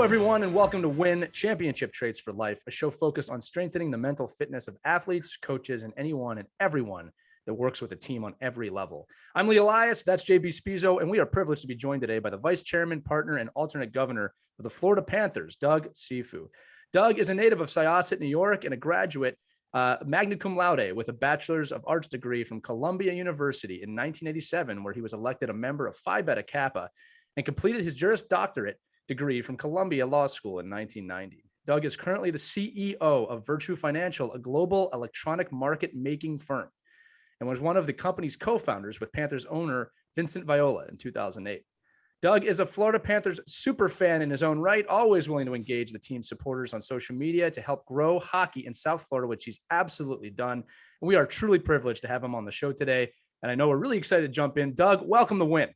everyone, and welcome to Win Championship Traits for Life, a show focused on strengthening the mental fitness of athletes, coaches, and anyone and everyone that works with a team on every level. I'm Lee Elias, that's JB Spizo, and we are privileged to be joined today by the Vice Chairman, Partner, and Alternate Governor of the Florida Panthers, Doug Cifu. Doug is a native of Syosset, New York, and a graduate magna cum laude with a Bachelor's of Arts degree from Columbia University in 1987, where he was elected a member of Phi Beta Kappa and completed his Juris Doctor Degree from Columbia Law School in 1990. Doug is currently the CEO of Virtu Financial, a global electronic market making firm, and was one of the company's co-founders with Panthers owner Vincent Viola in 2008. Doug is a Florida Panthers super fan in his own right, always willing to engage the team's supporters on social media to help grow hockey in South Florida, which he's absolutely done. And we are truly privileged to have him on the show today. And I know we're really excited to jump in. Doug, welcome to Win.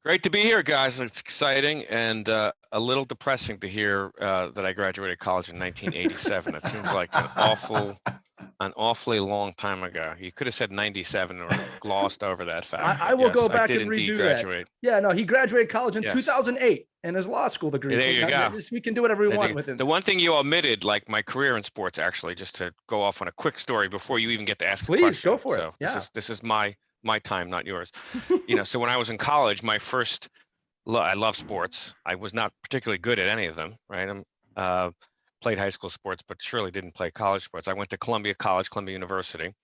Great to be here, guys. It's exciting and a little depressing to hear that I graduated college in 1987. It seems like an awfully long time ago. You could have said 97 or glossed over that fact. I will go back and redo graduate. That. Yeah, no, he graduated college in 2008 and his law school degree. There you go. We can do whatever we want with him. The one thing you omitted, like my career in sports, actually, just to go off on a quick story before you even get to ask a question. Please, go for it. So this is my time, not yours. So when I was in college, I love sports. I was not particularly good at any of them, right? I played high school sports, but surely didn't play college sports. I went to Columbia University,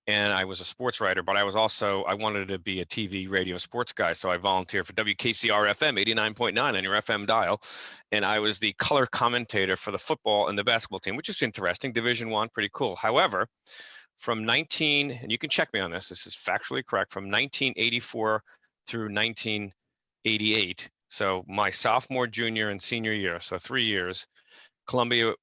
and I was a sports writer, but I wanted to be a TV, radio, sports guy. So I volunteered for WKCR FM 89.9 on your FM dial. And I was the color commentator for the football and the basketball team, which is interesting. Division I, pretty cool. However, and you can check me on this is factually correct, from 1984 through 1988, so my sophomore, junior, and senior year, so 3 years, Columbia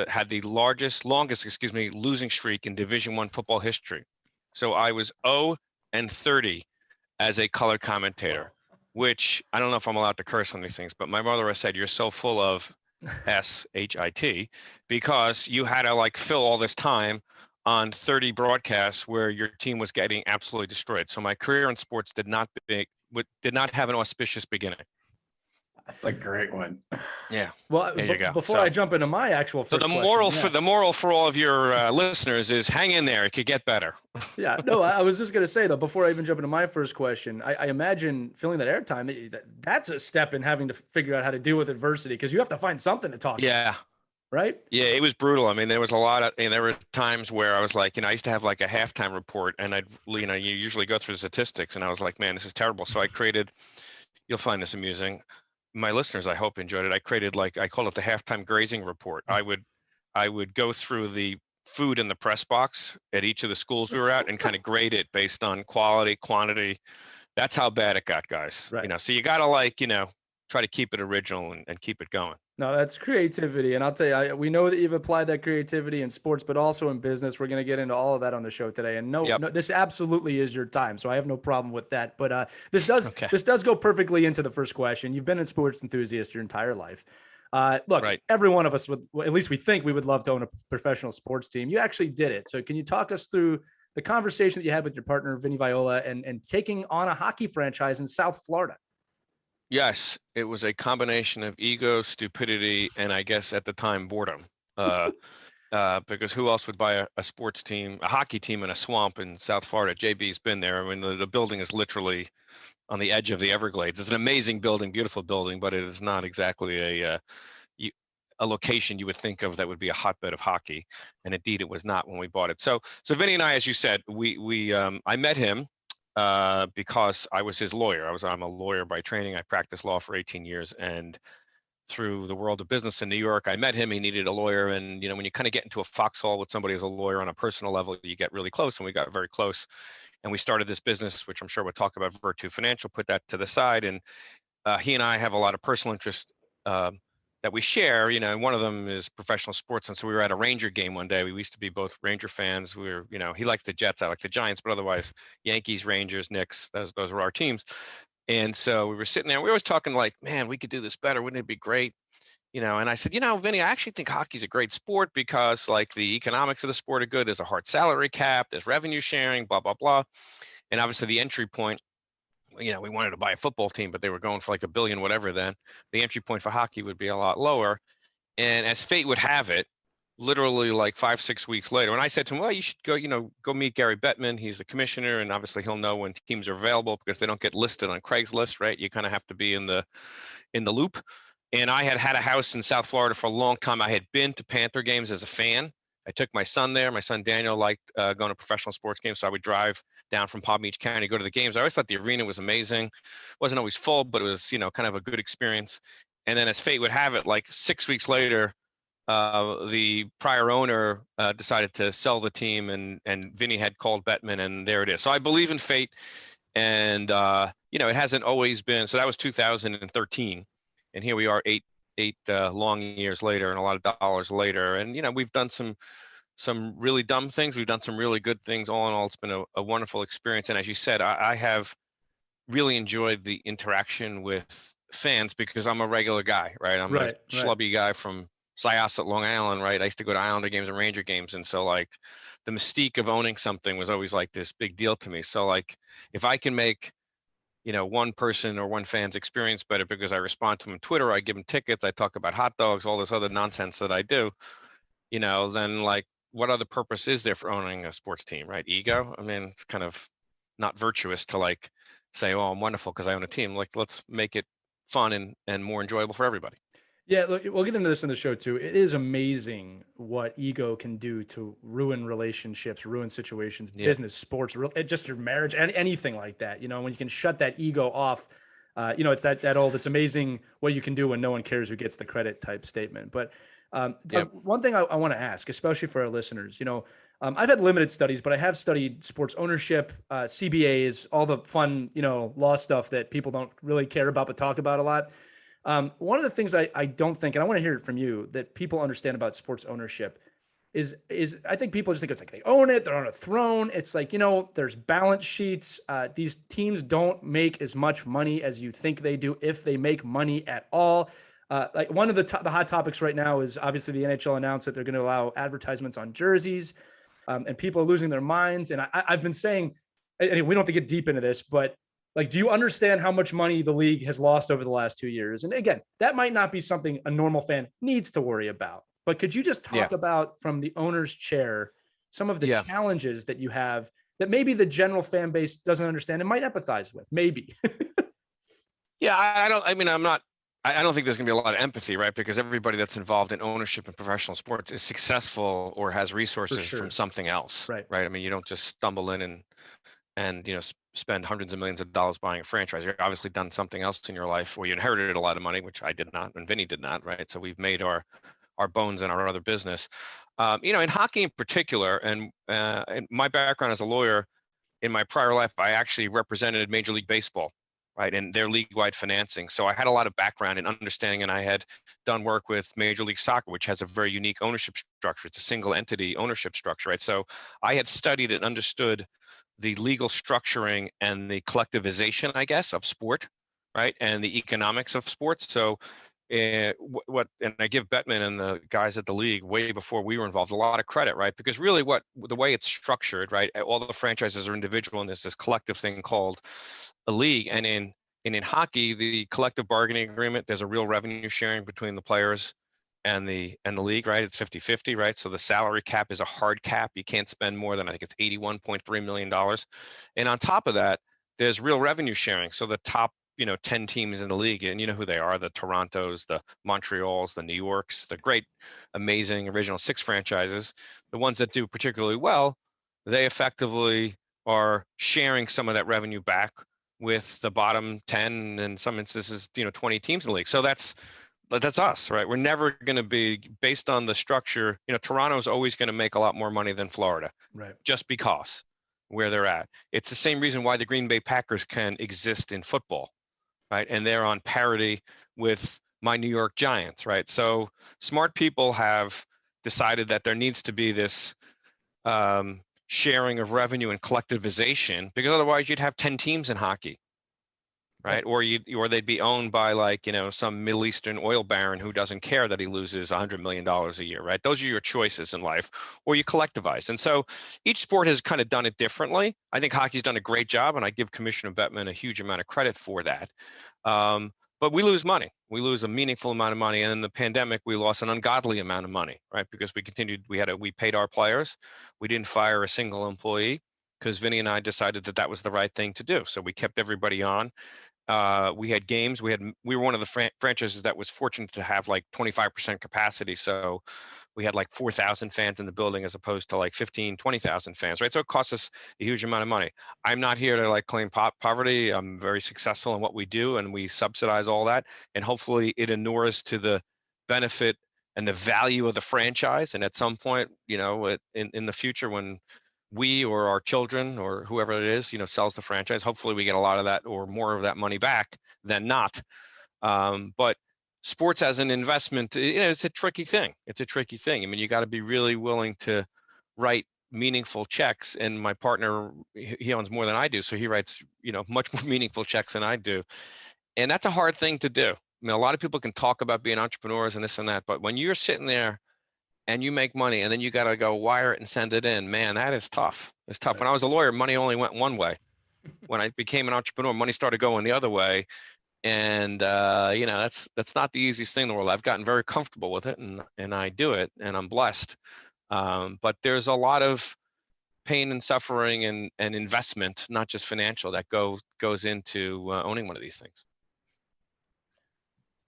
had the longest losing streak in Division I football history. So I was 0-30 as a color commentator, which I don't know if I'm allowed to curse on these things, but my mother has said, you're so full of shit because you had to fill all this time on 30 broadcasts where your team was getting absolutely destroyed. So my career in sports did not have an auspicious beginning. That's a great one. Yeah. Well, there you go. Before I jump into my actual first question, the moral for all of your listeners is hang in there. It could get better. Yeah. No, I was just going to say though, before I even jump into my first question, I imagine filling that airtime, that's a step in having to figure out how to deal with adversity, because you have to find something to talk about. Right? Yeah, it was brutal. I mean, there was there were times where I was like, I used to have like a halftime report, and you usually go through the statistics, and I was like, man, this is terrible. So I created, you'll find this amusing. My listeners, I hope, enjoyed it. I created I call it the halftime grazing report. I would go through the food in the press box at each of the schools we were at and kind of grade it based on quality, quantity. That's how bad it got, guys. Right. So you got to try to keep it original and keep it going. No, that's creativity. And I'll tell you, we know that you've applied that creativity in sports, but also in business. We're going to get into all of that on the show today. And no, this absolutely is your time. So I have no problem with that. But this does go perfectly into the first question. You've been a sports enthusiast your entire life. Look, every one of us would, at least we think we would love to own a professional sports team. You actually did it. So can you talk us through the conversation that you had with your partner, Vinny Viola, and taking on a hockey franchise in South Florida? Yes, it was a combination of ego, stupidity, and I guess at the time boredom. Because who else would buy a sports team, a hockey team in a swamp in South Florida? JB's been there. I mean, the building is literally on the edge of the Everglades. It's an amazing building, beautiful building, but it is not exactly a location you would think of that would be a hotbed of hockey. And indeed, it was not when we bought it. So Vinny and I, as you said, I met him. Because I was his lawyer. I'm a lawyer by training. I practiced law for 18 years, and through the world of business in New York, I met him. He needed a lawyer, and when you kind of get into a foxhole with somebody as a lawyer on a personal level, you get really close, and we got very close. And we started this business, which I'm sure we'll talk about, Virtu Financial. Put that to the side, and he and I have a lot of personal interest that we share, one of them is professional sports. And so we were at a Ranger game one day. We used to be both Ranger fans. We were, he likes the Jets, I like the Giants, but otherwise Yankees, Rangers, Knicks, those were our teams. And so we were sitting there, we were always talking like, man, we could do this better. Wouldn't it be great? And I said, Vinny, I actually think hockey's a great sport because the economics of the sport are good. There's a hard salary cap, there's revenue sharing, blah, blah, blah. And obviously the entry point we wanted to buy a football team, but they were going for like $1 billion, whatever. Then the entry point for hockey would be a lot lower. And as fate would have it, literally like 5-6 weeks later, when I said to him, well, you should go meet Gary Bettman. He's the commissioner, and obviously he'll know when teams are available because they don't get listed on Craigslist, right? You kind of have to be in the loop. And I had a house in South Florida for a long time. I had been to Panther games as a fan. I took my son there. My son Daniel liked going to professional sports games, so I would drive down from Palm Beach County to go to the games. I always thought the arena was amazing. Wasn't always full, but it was kind of a good experience. And then as fate would have it, like 6 weeks later, the prior owner decided to sell the team, and Vinny had called Bettman, and there it is. So I believe in fate, and it hasn't always been. So that was 2013, and here we are eight long years later, and a lot of dollars later. And we've done some really dumb things. We've done some really good things. All in all, it's been a wonderful experience. And as you said, I have really enjoyed the interaction with fans because I'm a regular guy, right? I'm a schlubby guy from Syosset, Long Island, right? I used to go to Islander games and Ranger games. And so like the mystique of owning something was always like this big deal to me. So like if I can make, one person or one fan's experience better because I respond to them on Twitter, I give them tickets, I talk about hot dogs, all this other nonsense that I do, then like what other purpose is there for owning a sports team, right? Ego? I mean, it's kind of not virtuous to like say, oh, I'm wonderful because I own a team. Like let's make it fun and more enjoyable for everybody. Yeah, look, we'll get into this in the show too. It is amazing what ego can do to ruin relationships, ruin situations, business, sports, just your marriage, and anything like that. When you can shut that ego off, it's that old, it's amazing what you can do when no one cares who gets the credit type statement. But one thing I want to ask, especially for our listeners, I've had limited studies, but I have studied sports ownership, CBAs, all the fun, law stuff that people don't really care about, but talk about a lot. One of the things I don't think, and I want to hear it from you, that people understand about sports ownership is I think people just think it's like they own it, they're on a throne. It's like, there's balance sheets. These teams don't make as much money as you think they do, if they make money at all. Like one of the hot topics right now is obviously the NHL announced that they're going to allow advertisements on jerseys, and people are losing their minds. And I've been saying, and we don't have to get deep into this, but like, do you understand how much money the league has lost over the last 2 years? And again, that might not be something a normal fan needs to worry about, but could you just talk about from the owner's chair, some of the challenges that you have that maybe the general fan base doesn't understand and might empathize with, maybe? I don't think there's gonna be a lot of empathy, right? Because everybody that's involved in ownership in professional sports is successful or has resources from something else, right? I mean, you don't just stumble in and spend hundreds of millions of dollars buying a franchise. You've obviously done something else in your life, or you inherited a lot of money, which I did not, and Vinny did not, right? So we've made our bones in our other business. In hockey in particular, and my background as a lawyer, in my prior life, I actually represented Major League Baseball, right, and their league-wide financing. So I had a lot of background in understanding, and I had done work with Major League Soccer, which has a very unique ownership structure. It's a single entity ownership structure, right? So I had studied and understood the legal structuring and the collectivization, I guess, of sport, right, and the economics of sports. So and I give Bettman and the guys at the league way before we were involved a lot of credit, right? Because really the way it's structured, right, all the franchises are individual, and there's this collective thing called a league. And in hockey, the collective bargaining agreement, there's a real revenue sharing between the players and the league, right? It's 50-50, right? So the salary cap is a hard cap. You can't spend more than, I think it's $81.3 million. And on top of that, there's real revenue sharing. So the top 10 teams in the league, and you know who they are, the Torontos, the Montreals, the New Yorks, the great, amazing original six franchises, the ones that do particularly well, they effectively are sharing some of that revenue back with the bottom 10, in some instances, 20 teams in the league. So that's us, right? We're never going to be, based on the structure, Toronto's always going to make a lot more money than Florida, right? Just because where they're at. It's the same reason why the Green Bay Packers can exist in football, right? And they're on parity with my New York Giants, right? So smart people have decided that there needs to be this sharing of revenue and collectivization, because otherwise you'd have 10 teams in hockey, right? Or they'd be owned by like, some Middle Eastern oil baron who doesn't care that he loses $100 million a year, right? Those are your choices in life, or you collectivize. And so each sport has kind of done it differently. I think hockey's done a great job, and I give Commissioner Bettman a huge amount of credit for that. But we lose money. We lose a meaningful amount of money. And in the pandemic, we lost an ungodly amount of money, right? Because we paid our players. We didn't fire a single employee because Vinny and I decided that was the right thing to do. So we kept everybody on. We had games. We were one of the franchises that was fortunate to have like 25% capacity. So we had like 4,000 fans in the building as opposed to like 15, 20,000 fans, right? So it cost us a huge amount of money. I'm not here to like claim poverty. I'm very successful in what we do, and we subsidize all that. And hopefully it inures to the benefit and the value of the franchise. And at some point, in the future, when we or our children or whoever it is, sells the franchise, hopefully we get a lot of that or more of that money back than not. But sports as an investment, it's a tricky thing. I mean, you got to be really willing to write meaningful checks. And my partner, he owns more than I do, so he writes, much more meaningful checks than I do. And that's a hard thing to do. I mean, a lot of people can talk about being entrepreneurs and this and that, but when you're sitting there and you make money and then you got to go wire it and send it in, man, that is tough. It's tough. When I was a lawyer, money only went one way. When I became an entrepreneur, money started going the other way. And that's not the easiest thing in the world. I've gotten very comfortable with it, and I do it, and I'm blessed. But there's a lot of pain and suffering and investment, not just financial, that goes into owning one of these things.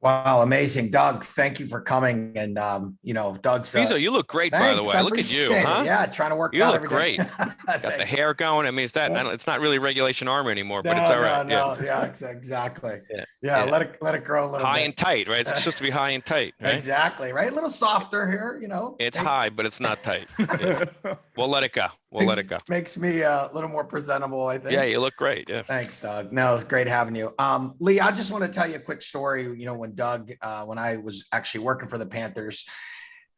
Wow, amazing, Doug. Thank you for coming. And Doug's. Spizo, you look great, by the way. Look at you, huh? Yeah, trying to work. You look great. Got the hair going. I mean, it's not really regulation armor anymore, but it's all right. No, yeah, exactly. Yeah. Let it grow a little. High bit. And tight, right? It's supposed to be high and tight, right? Exactly, right. A little softer here, It's high, but it's not tight. Yeah. We'll let it go. Makes me a little more presentable, I think. Yeah, you look great. Yeah. Thanks, Doug. No, it's great having you. Lee, I just want to tell you a quick story. When Doug, when I was actually working for the Panthers,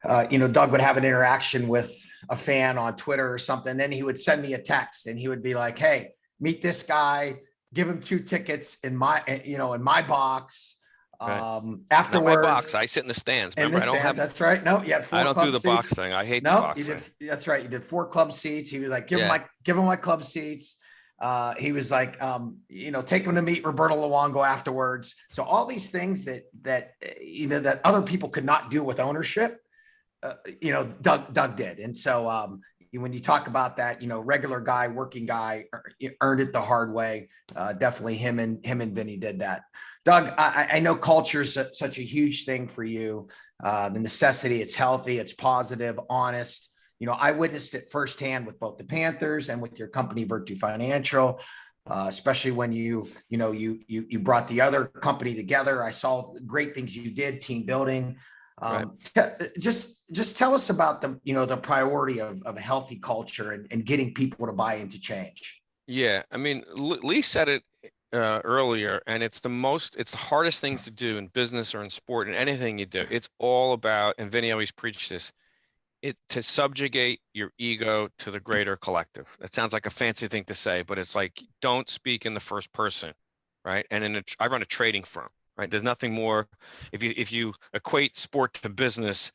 Doug would have an interaction with a fan on Twitter or something. Then he would send me a text and he would be like, "Hey, meet this guy, give him 2 tickets in my box." Right. Afterwards, not my box. I sit in the stands. Remember, I don't have. That's right. No, you had 4 I don't club do the seats. box thing. I hate the box thing. That's right. You did 4 club seats. He was like, give him my club seats. He was like, take him to meet Roberto Luongo afterwards. So all these things that other people could not do with ownership, Doug did. And so when you talk about that, regular guy, working guy, earned it the hard way. Definitely him and Vinny did that. Doug, I know culture is such a huge thing for you. The necessity, it's healthy, it's positive, honest. I witnessed it firsthand with both the Panthers and with your company, Virtu Financial, especially when you brought the other company together. I saw great things you did, team building. Right. Just tell us about the priority of a healthy culture and getting people to buy into change. Yeah, I mean, Lee said it earlier, and it's the hardest thing to do in business or in sport and anything you do. It's all about, and Vinny always preached this, to subjugate your ego to the greater collective. That sounds like a fancy thing to say, but it's like, don't speak in the first person, right? And I run a trading firm, right? There's nothing more, if you equate sport to business,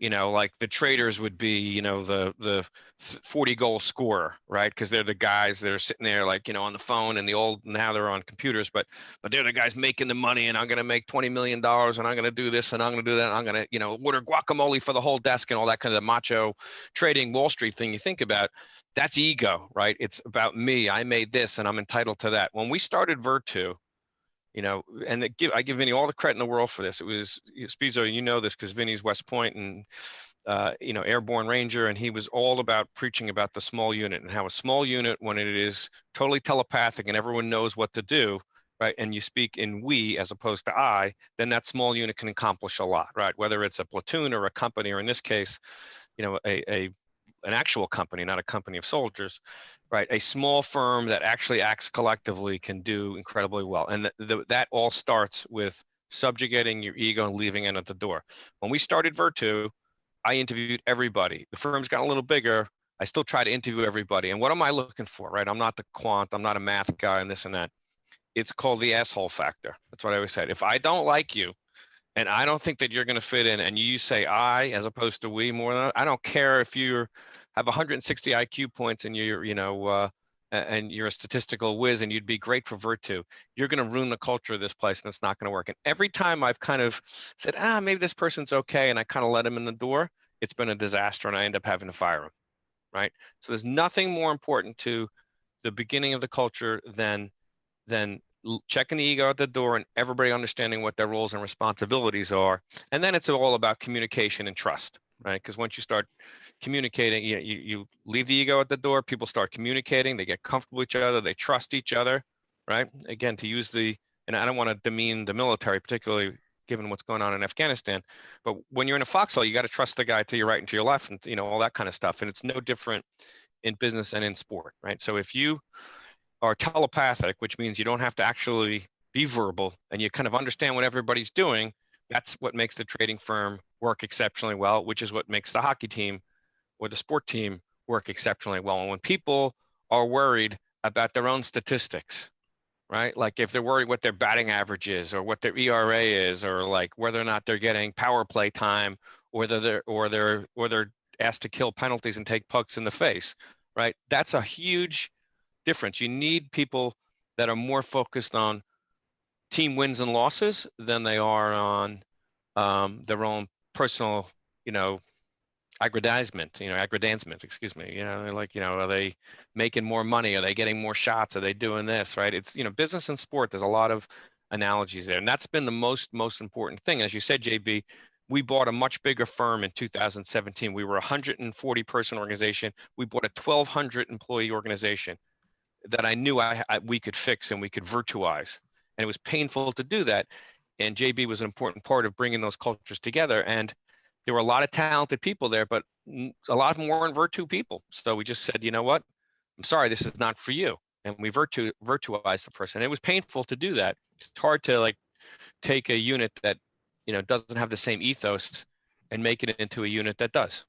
like the traders would be, the 40 goal scorer, right? Because they're the guys that are sitting there like, on the phone, and now they're on computers, but they're the guys making the money, and I'm going to make $20 million, and I'm going to do this, and I'm going to do that, and I'm going to, order guacamole for the whole desk and all that kind of macho trading Wall Street thing you think about. That's ego, right? It's about me. I made this and I'm entitled to that. When we started Virtu, and I give Vinny all the credit in the world for this. It was, Spizo, this because Vinny's West Point and, Airborne Ranger, and he was all about preaching about the small unit and how a small unit, when it is totally telepathic and everyone knows what to do, right? And you speak in we as opposed to I, then that small unit can accomplish a lot, right? Whether it's a platoon or a company, or in this case, an actual company, not a company of soldiers, right? A small firm that actually acts collectively can do incredibly well. And that all starts with subjugating your ego and leaving it at the door. When we started Virtu, I interviewed everybody. The firm's got a little bigger. I still try to interview everybody. And what am I looking for, right? I'm not the quant. I'm not a math guy and this and that. it's called the asshole factor. That's what I always said. If I don't like you and I don't think that you're going to fit in, and you say I as opposed to we more than I don't care if you have 160 IQ points and you're, and you're a statistical whiz and you'd be great for Virtu, you're going to ruin the culture of this place and it's not going to work. And every time I've kind of said, maybe this person's okay, and I kind of let him in the door, it's been a disaster and I end up having to fire him, right? So there's nothing more important to the beginning of the culture than checking the ego at the door and everybody understanding what their roles and responsibilities are. And then it's all about communication and trust, right? Because once you start communicating, you leave the ego at the door, people start communicating, they get comfortable with each other, they trust each other, right? Again, to use and I don't want to demean the military, particularly given what's going on in Afghanistan, but when you're in a foxhole, you got to trust the guy to your right and to your left, and all that kind of stuff. And it's no different in business and in sport, right? So if you are telepathic, which means you don't have to actually be verbal and you kind of understand what everybody's doing, that's what makes the trading firm work exceptionally well, which is what makes the hockey team or the sport team work exceptionally well. And when people are worried about their own statistics, right? Like if they're worried what their batting average is or what their ERA is, or like whether or not they're getting power play time, or they're asked to kill penalties and take pucks in the face, right? That's a huge difference. You need people that are more focused on team wins and losses than they are on their own personal, aggrandizement, excuse me. Are they making more money? Are they getting more shots? Are they doing this, right? It's, business and sport, there's a lot of analogies there. And that's been the most important thing. As you said, JB, we bought a much bigger firm in 2017. We were a 140 person organization. We bought a 1,200 employee organization that I knew we could fix and we could virtuize. And it was painful to do that. And JB was an important part of bringing those cultures together. And there were a lot of talented people there, but a lot of them weren't Virtu people. So we just said, you know what? I'm sorry, this is not for you. And we virtualized the person. It was painful to do that. It's hard to take a unit that, doesn't have the same ethos and make it into a unit that does.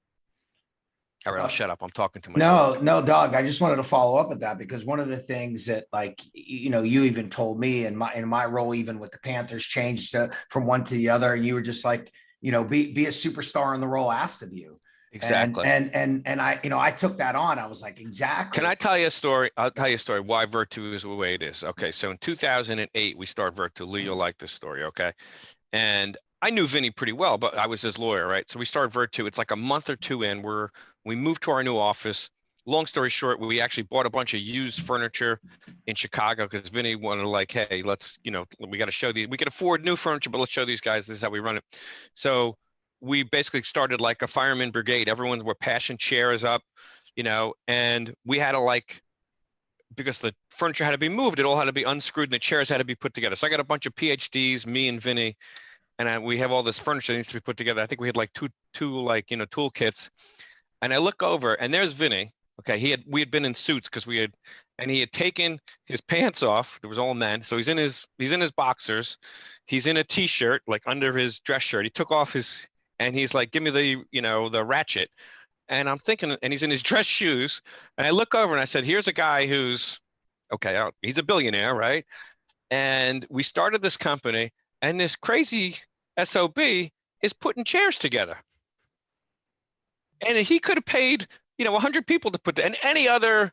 All right, I'll shut up. I'm talking to myself. No, Doug. I just wanted to follow up with that, because one of the things that, you even told me in my role, even with the Panthers, changed from one to the other, and you were just like, be a superstar in the role asked of you. Exactly. And I took that on. I was like, exactly. Can I tell you a story? I'll tell you a story why Virtu is the way it is. Okay, so in 2008 we started Virtu. Lee, you'll like this story, okay? And I knew Vinny pretty well, but I was his lawyer, right? So we started Virtu. It's like a month or two in, we moved to our new office. Long story short, we actually bought a bunch of used furniture in Chicago because Vinny wanted hey, let's, we got to show we could afford new furniture, but let's show these guys this is how we run it. So we basically started like a fireman brigade. Everyone were passing chairs up, and we had to because the furniture had to be moved, it all had to be unscrewed and the chairs had to be put together. So I got a bunch of PhDs, me and Vinny, and we have all this furniture that needs to be put together. I think we had two tool kits. And I look over and there's Vinny. Okay, we had been in suits because he had taken his pants off. There was all men, so he's in his boxers. He's in a t-shirt under his dress shirt. He took off and he's like, "Give me the ratchet." And I'm thinking, and he's in his dress shoes. And I look over and I said, "Here's a guy who's he's a billionaire, right?" And we started this company, and this crazy SOB is putting chairs together. And he could have paid 100 people to put that, and any other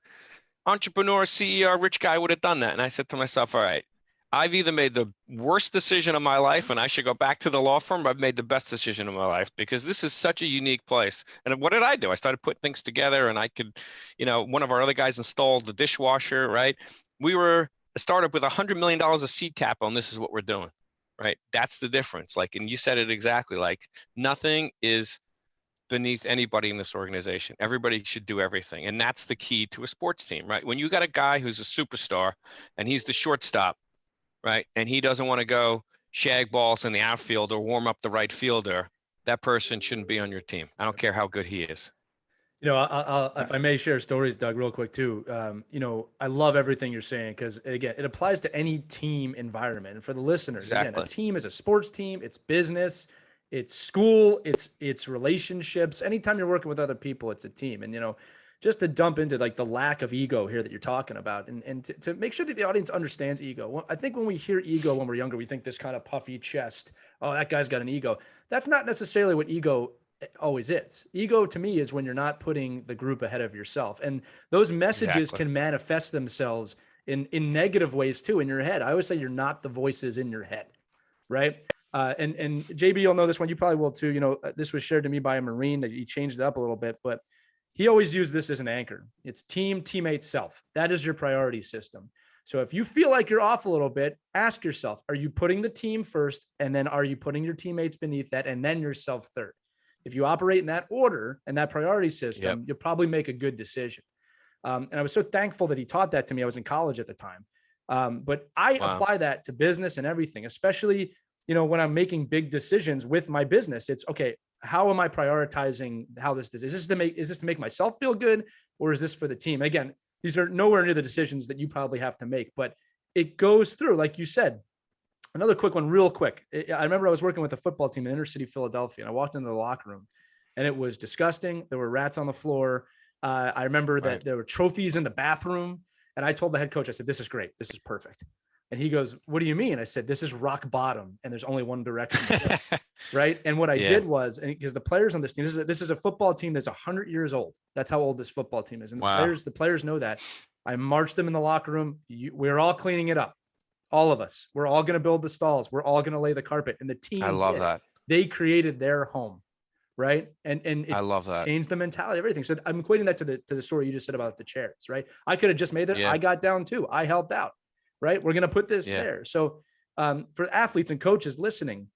entrepreneur, CEO, rich guy would have done that. And I said to myself, all right, I've either made the worst decision of my life and I should go back to the law firm, or I've made the best decision of my life, because this is such a unique place. And what did I do? I started putting things together, and I could, one of our other guys installed the dishwasher, right? We were a startup with $100 million of seed capital, and this is what we're doing, right? That's the difference. And you said it exactly, nothing is beneath anybody in this organization. Everybody should do everything. And that's the key to a sports team, right? When you got a guy who's a superstar and he's the shortstop, right? And he doesn't want to go shag balls in the outfield or warm up the right fielder, that person shouldn't be on your team. I don't care how good he is. I'll if I may share stories, Doug, real quick too. I love everything you're saying, because again, it applies to any team environment. And for the listeners, Exactly. Again, a team is a sports team, it's business, it's school, it's relationships. Anytime you're working with other people, it's a team. And just to dump into like the lack of ego here that you're talking about, and to make sure that the audience understands ego. Well, I think when we hear ego when we're younger, we think this kind of puffy chest. Oh, that guy's got an ego. That's not necessarily what ego always is. Ego to me is when you're not putting the group ahead of yourself. And those messages can manifest themselves in negative ways too in your head. I always say you're not the voices in your head, right? And JB, you'll know this one. You probably will too. You know, this was shared to me by a Marine that he changed it up a little bit, but he always used this as an anchor. It's team, teammate, self. That is your priority system. So if you feel like you're off a little bit, ask yourself, are you putting the team first? And then are you putting your teammates beneath that? And then yourself third? If you operate in that order and that priority system, you'll probably make a good decision. And I was so thankful that he taught that to me. I was in college at the time. But I apply that to business and everything, especially, you know, when I'm making big decisions with my business. It's okay. How am I prioritizing how this is? Is this to make myself feel good, or is this for the team? Again, these are nowhere near the decisions that you probably have to make, but it goes through, like you said. Another quick one, real quick. I remember I was working with a football team in inner city Philadelphia, and I walked into the locker room, and it was disgusting. There were rats on the floor. I remember that there were trophies in the bathroom, and I told the head coach, I said, "This is great. This is perfect." And he goes, "What do you mean?" I said, "This is rock bottom, and there's only one direction." Right. And what I did was, because the players on this team, this is a football team that's 100 years old. That's how old this football team is. And the players know that. I marched them in the locker room. We're all cleaning it up. All of us. We're all going to build the stalls. We're all going to lay the carpet. And the team, I love that. They created their home. Right. And it I love that. Changed the mentality, everything. So I'm equating that to the story you just said about the chairs. Right. I could have just made that. I got down too. I helped out. Right. We're going to put this there. So for athletes and coaches listening,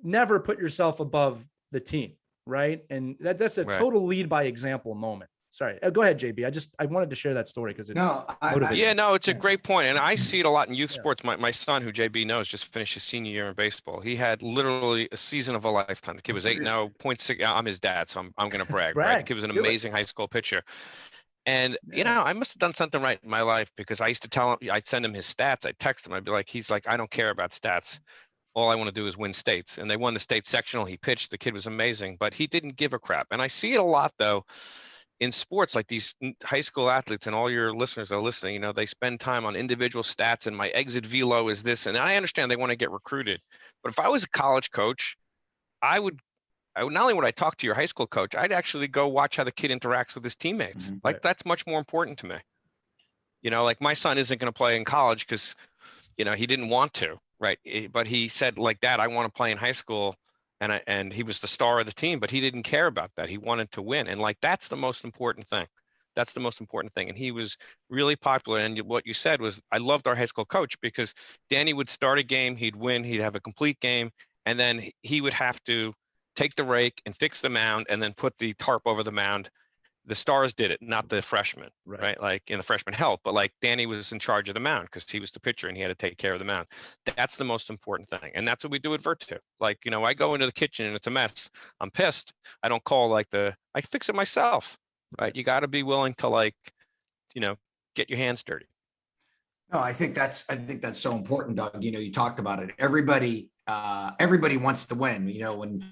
never put yourself above the team. Right. And that's a total lead by example moment. Sorry. Go ahead, JB. I wanted to share that story because it's a great point. And I see it a lot in youth sports. My son, who JB knows, just finished his senior year in baseball. He had literally a season of a lifetime. The kid was 8-0, 0.6. I'm his dad, so I'm going to brag. Right? The kid was an amazing high school pitcher. And, you know, I must have done something right in my life, because I used to tell him, I'd send him his stats. I'd text him. I'd be like, he's like, I don't care about stats. All I want to do is win states. And they won the state sectional. He pitched. The kid was amazing, but he didn't give a crap. And I see it a lot, though, in sports, like these high school athletes, and all your listeners that are listening, you know, they spend time on individual stats, and my exit velo is this. And I understand they want to get recruited. But if I was a college coach, I would not only would I talk to your high school coach, I'd actually go watch how the kid interacts with his teammates. Mm-hmm. Like, that's much more important to me. You know, like, my son isn't going to play in college because, you know, he didn't want to, right? But he said, like, Dad, I want to play in high school. And he was the star of the team, but he didn't care about that. He wanted to win. And like, that's the most important thing. That's the most important thing. And he was really popular. And what you said was, I loved our high school coach, because Danny would start a game, he'd win, he'd have a complete game. And then he would have to take the rake and fix the mound and then put the tarp over the mound. The stars did it, not the freshmen, right? Like, the freshmen helped, but like, Danny was in charge of the mound because he was the pitcher and he had to take care of the mound. That's the most important thing. And that's what we do at Virtu. Like, you know, I go into the kitchen and it's a mess. I'm pissed. I don't call I fix it myself, right? You got to be willing to, like, you know, get your hands dirty. No, I think that's so important, Doug. You know, you talked about it. Everybody wants to win. You know, when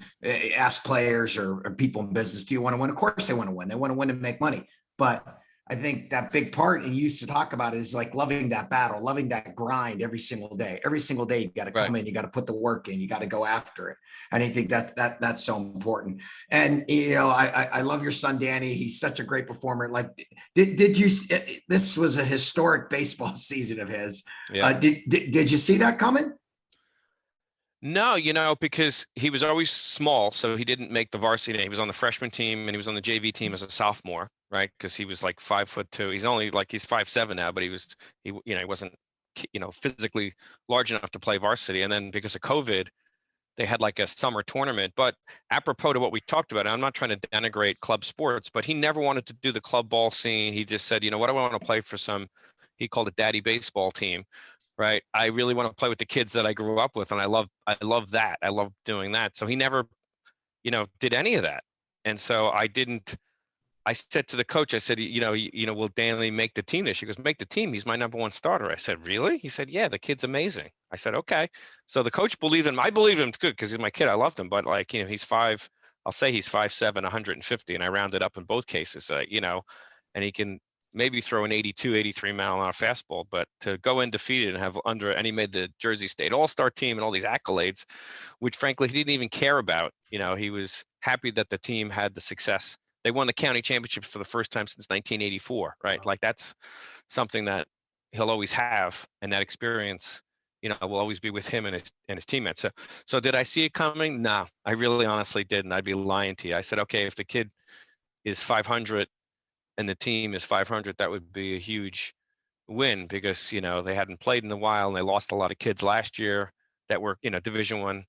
ask players or people in business, do you want to win? Of course they want to win. They want to win and make money. But I think that big part you used to talk about is like loving that battle, loving that grind every single day. Every single day you got to come in, you got to put the work in, you got to go after it. And I think that's so important. And, you know, I love your son, Danny. He's such a great performer. Like, did you, this was a historic baseball season of his. Yeah. Did you see that coming? No, you know, because he was always small, so he didn't make the varsity. He was on the freshman team and he was on the JV team as a sophomore, right? Because he was like 5'2". He's only like, he's 5'7" now, but he wasn't, you know, physically large enough to play varsity. And then because of COVID, they had like a summer tournament. But apropos to what we talked about, I'm not trying to denigrate club sports, but he never wanted to do the club ball scene. He just said, you know what, I want to play for he called it daddy baseball team. Right. I really want to play with the kids that I grew up with. And I love that. I love doing that. So he never, you know, did any of that. And so I said to the coach, I said, you know, will Danley make the team this year? He goes, make the team. He's my number one starter. I said, really? He said, yeah, the kid's amazing. I said, okay. So the coach believed him. I believe him good because he's my kid. I loved him. But like, you know, he's 5'7", 150, and I rounded up in both cases, you know, and he can maybe throw an 82, 83 mile an hour fastball, but to go undefeated and have and he made the Jersey State All-Star team and all these accolades, which frankly he didn't even care about. He was happy that the team had the success. They won the county championships for the first time since 1984, right? Like that's something that he'll always have, and that experience, will always be with him and his teammates. So did I see it coming? No, I really honestly didn't. I'd be lying to you. I said, okay, if the kid is 500 and the team is 500, that would be a huge win because, they hadn't played in a while and they lost a lot of kids last year that were, Division I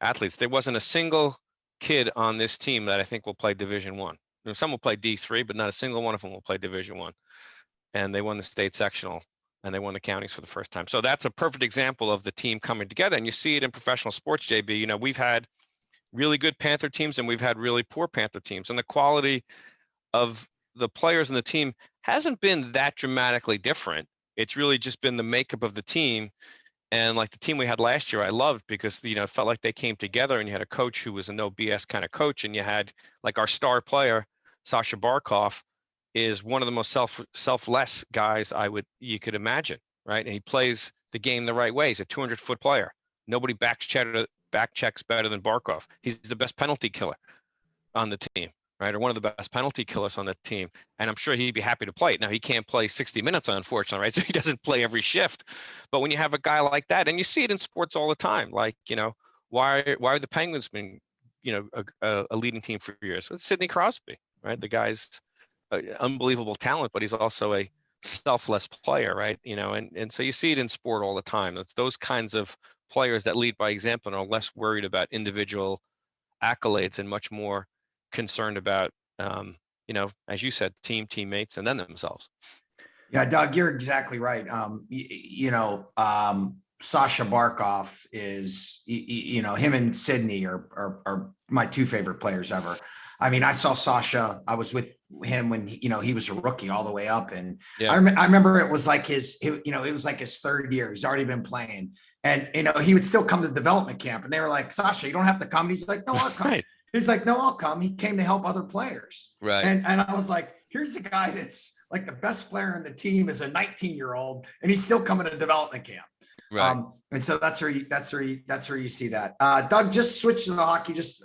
athletes. There wasn't a single kid on this team that I think will play Division I. Some will play D3, but not a single one of them will play Division I. And they won the state sectional and they won the counties for the first time. So that's a perfect example of the team coming together. And you see it in professional sports, JB. We've had really good Panther teams and we've had really poor Panther teams. And the quality of the players in the team hasn't been that dramatically different. It's really just been the makeup of the team. And like the team we had last year, I loved because, it felt like they came together and you had a coach who was a no BS kind of coach. And you had like our star player, Sasha Barkov, is one of the most selfless guys you could imagine, right? And he plays the game the right way. He's a 200-foot player. Nobody back checks better than Barkov. He's the best penalty killer on the team, right? Or one of the best penalty killers on the team. And I'm sure he'd be happy to play it. Now he can't play 60 minutes, unfortunately, right? So he doesn't play every shift. But when you have a guy like that, and you see it in sports all the time, like, why are the Penguins been, a leading team for years? It's Sidney Crosby, right? The guy's unbelievable talent, but he's also a selfless player, right? And so you see it in sport all the time. It's those kinds of players that lead by example and are less worried about individual accolades and much more concerned about, as you said, teammates, and then themselves. Yeah, Doug, you're exactly right. Sasha Barkov is, him and Sydney are my two favorite players ever. I mean, I saw Sasha. I was with him when he was a rookie all the way up, and yeah. I remember it was like it was like his third year. He's already been playing, and he would still come to development camp, and they were like, "Sasha, you don't have to come." And he's like, "No, I'll come." Right. He's like, "No, I'll come." He came to help other players, right? And I was like, "Here's a guy that's like the best player in the team is a 19-year-old, and he's still coming to development camp." Right. And so that's where you see that. Doug, just switch to the hockey, just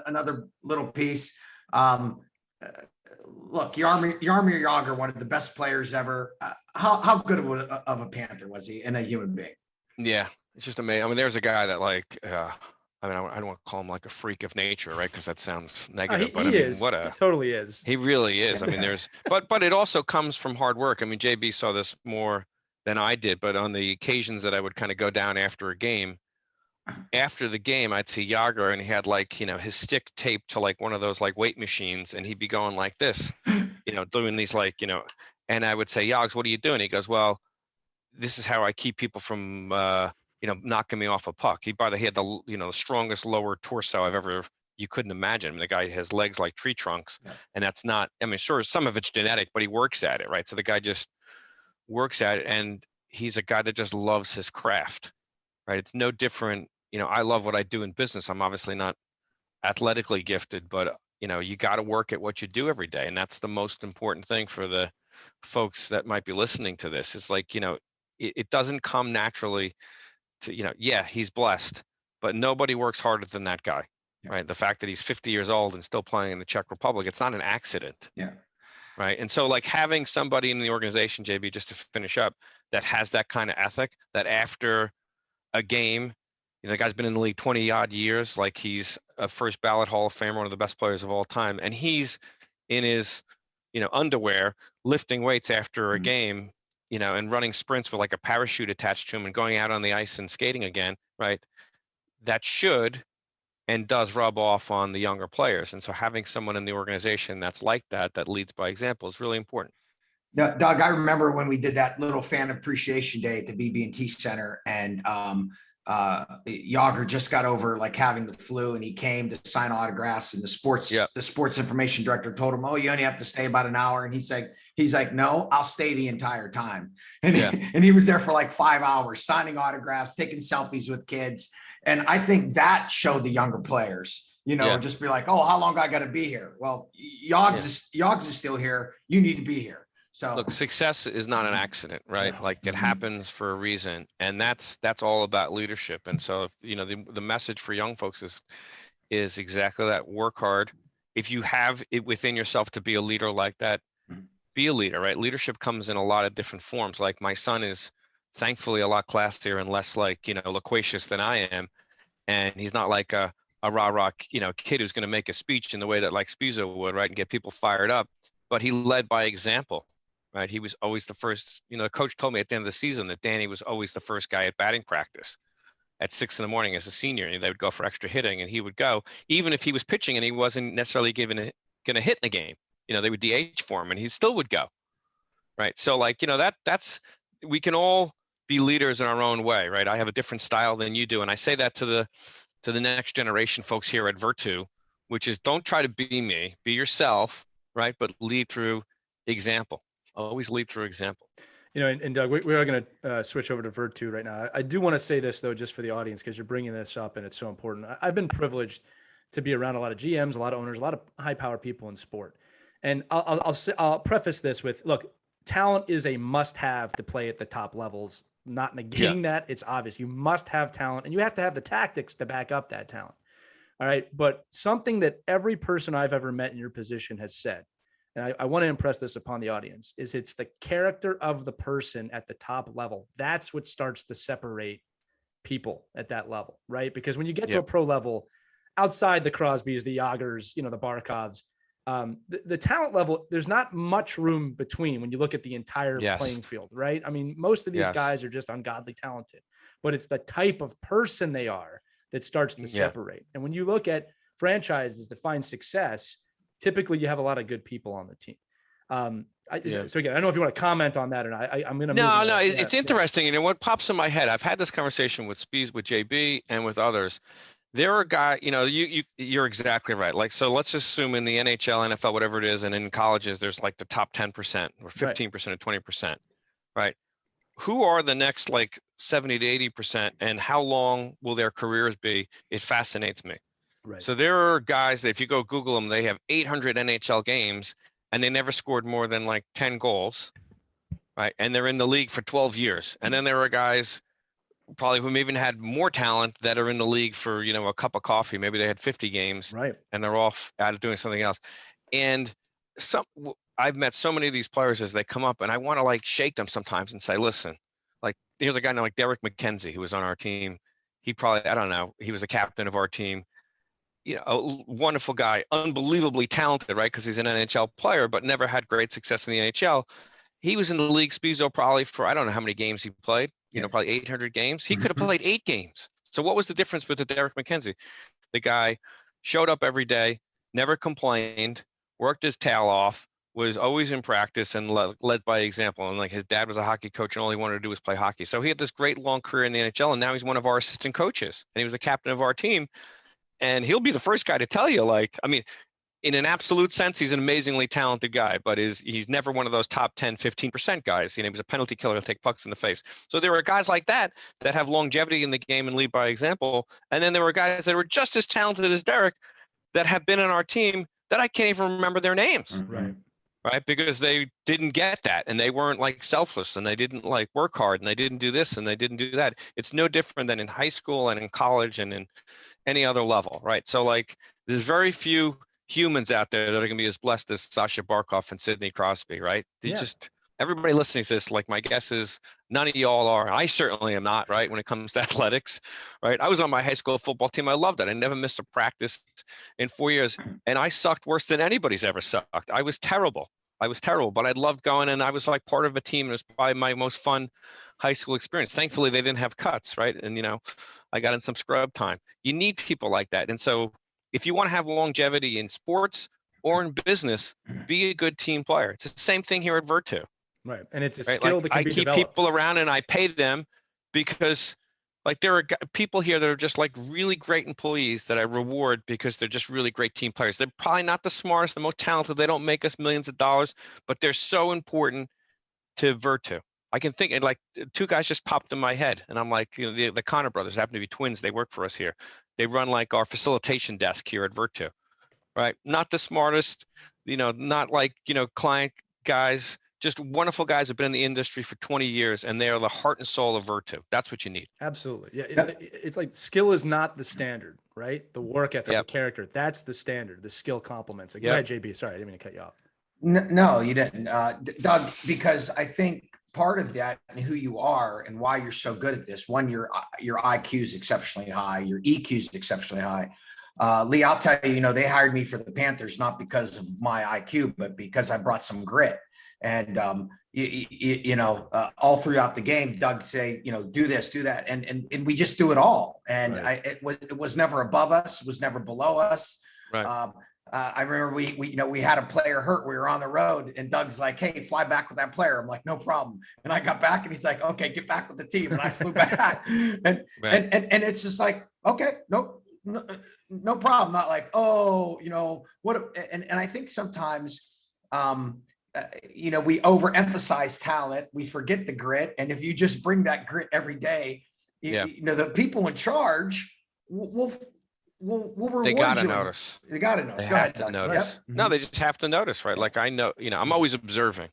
another little piece. Look, Jaromir Jagr, one of the best players ever. How good of a Panther was he and a human being? Yeah, it's just amazing. I mean, there's a guy that like, I don't want to call him like a freak of nature, right? Because that sounds negative. He totally is. He really is. I mean, but it also comes from hard work. I mean, JB saw this more than I did, but on the occasions that I would kind of go down after a game, after the game, I'd see Jagr and he had like, his stick taped to like one of those like weight machines, and he'd be going like this, doing these like, and I would say, Yogs, what are you doing? He goes, well, this is how I keep people from, knocking me off a puck. He had the, the strongest lower torso you couldn't imagine. I mean, the guy has legs like tree trunks, and that's not, I mean, sure, some of it's genetic, but he works at it, right? So the guy just works at it, and he's a guy that just loves his craft, right? It's no different. I love what I do in business. I'm obviously not athletically gifted, but you got to work at what you do every day. And that's the most important thing for the folks that might be listening to this. It's like, it doesn't come naturally to, he's blessed, but nobody works harder than that guy, right? The fact that he's 50 years old and still playing in the Czech Republic, it's not an accident. Yeah. Right. And so like having somebody in the organization, JB, just to finish up, that has that kind of ethic, that after a game, the guy's been in the league 20 odd years, like he's a first ballot Hall of Famer, one of the best players of all time. And he's in his, underwear, lifting weights after a game, and running sprints with like a parachute attached to him and going out on the ice and skating again. Right. That should and does rub off on the younger players. And so having someone in the organization that's like that leads by example is really important. Now, Doug, I remember when we did that little fan appreciation day at the BB&T Center, and Jagr just got over like having the flu, and he came to sign autographs, and the sports information director told him, "Oh, you only have to stay about an hour." And he's like, "No, I'll stay the entire time." And, and he was there for like 5 hours signing autographs, taking selfies with kids. And I think that showed the younger players, or just be like, oh, how long I got to be here? Well, Yogs is still here. You need to be here. So look, success is not an accident, right? Like it happens for a reason, and that's all about leadership. And so, if, the message for young folks is exactly that: work hard. If you have it within yourself to be a leader like that, be a leader, right? Leadership comes in a lot of different forms. Like my son is thankfully a lot classier and less like loquacious than I am, and he's not like a rah-rah kid who's going to make a speech in the way that like Spizo would, right, and get people fired up. But he led by example. Right, he was always the first. The coach told me at the end of the season that Danny was always the first guy at batting practice at 6 a.m. as a senior, and they would go for extra hitting, and he would go even if he was pitching and he wasn't necessarily going to hit in the game. They would DH for him, and he still would go. Right, so like that's we can all be leaders in our own way, right? I have a different style than you do, and I say that to the next generation folks here at Virtu, which is don't try to be me, be yourself, right? But lead through example. Always lead through example. And Doug, we are going to switch over to Virtu right now. I do want to say this though, just for the audience, because you're bringing this up and it's so important. I've been privileged to be around a lot of GMs, a lot of owners, a lot of high power people in sport. And I'll preface this with, look, talent is a must have to play at the top levels. Not negating that. It's obvious. You must have talent and you have to have the tactics to back up that talent. All right. But something that every person I've ever met in your position has said, and I want to impress this upon the audience, is it's the character of the person at the top level. That's what starts to separate people at that level, right? Because when you get to a pro level, outside the Crosbys, the Jagrs, the Barkovs, the talent level, there's not much room between when you look at the entire playing field, right? I mean, most of these guys are just ungodly talented, but it's the type of person they are that starts to separate. And when you look at franchises that find success, typically you have a lot of good people on the team. So again, I don't know if you want to comment on that, and I'm going to. No, it's interesting. What pops in my head, I've had this conversation with Spees, with JB, and with others. There are guys, you're exactly right. Like, so let's assume in the NHL, NFL, whatever it is, and in colleges, there's like the top 10% or 15% or 20%, right? Who are the next like 70 to 80%, and how long will their careers be? It fascinates me. Right. So there are guys that if you go Google them, they have 800 NHL games and they never scored more than like 10 goals, right? And they're in the league for 12 years. And then there are guys probably who even had more talent that are in the league for, a cup of coffee. Maybe they had 50 games, right? And they're off out doing something else. And I've met so many of these players as they come up, and I want to like shake them sometimes and say, listen, like here's a guy now like Derek McKenzie who was on our team. He probably, I don't know, he was a captain of our team. A wonderful guy, unbelievably talented, right? Because he's an NHL player, but never had great success in the NHL. He was in the league, Spizo, probably for, I don't know how many games he played, probably 800 games. He could have played 8 games. So what was the difference with the Derek McKenzie? The guy showed up every day, never complained, worked his tail off, was always in practice and led by example. And like his dad was a hockey coach and all he wanted to do was play hockey. So he had this great long career in the NHL, and now he's one of our assistant coaches and he was the captain of our team. And he'll be the first guy to tell you, like, I mean, in an absolute sense, he's an amazingly talented guy, but he's never one of those top 10, 15% guys. He was a penalty killer, he'll take pucks in the face. So there are guys like that have longevity in the game and lead by example. And then there were guys that were just as talented as Derek that have been on our team that I can't even remember their names. Right? Because they didn't get that, and they weren't like selfless, and they didn't like work hard, and they didn't do this, and they didn't do that. It's no different than in high school and in college and in any other level, right? So like there's very few humans out there that are going to be as blessed as Sasha Barkov and Sidney Crosby, right? Everybody listening to this, like my guess is none of y'all are. I certainly am not, right? When it comes to athletics, right? I was on my high school football team. I loved it. I never missed a practice in 4 years, and I sucked worse than anybody's ever sucked. I was terrible, but I loved going, and I was like part of a team. It was probably my most fun high school experience. Thankfully, they didn't have cuts, right? And, I got in some scrub time. You need people like that. And so if you want to have longevity in sports or in business, be a good team player. It's the same thing here at Virtu. Right. And it's a skill that can be developed. I keep people around and I pay them because like there are people here that are just like really great employees that I reward because they're just really great team players. They're probably not the smartest, the most talented. They don't make us millions of dollars, but they're so important to Virtu. I can think like 2 guys just popped in my head, and I'm like, the Connor brothers happen to be twins. They work for us here. They run like our facilitation desk here at Virtu, right? Not the smartest, not like, client guys, just wonderful guys have been in the industry for 20 years, and they are the heart and soul of Virtu. That's what you need. Absolutely. Yeah. It's like skill is not the standard, right? The work ethic, the character, that's the standard. The skill complements. Go ahead, JB. Sorry, I didn't mean to cut you off. No, you didn't, Doug, because I think part of that and who you are and why you're so good at this, one, your IQ is exceptionally high, your EQ is exceptionally high. Lee, I'll tell you, they hired me for the Panthers, not because of my IQ, but because I brought some grit. And, all throughout the game, Doug say, do this, do that. And we just do it all. And right. It was never above us. It was never below us. Right. I remember we had a player hurt. We were on the road and Doug's like, hey, fly back with that player. I'm like, no problem. And I got back and he's like, okay, get back with the team. And I flew back and it's just like, okay, no problem. Not like, what, and I think sometimes, we overemphasize talent. We forget the grit. And if you just bring that grit every day, the people in charge will reward they gotta you. Notice. They got to notice. They Go have ahead, to Doug. notice. Yep. No, they just have to notice, right? Like I know, I'm always observing,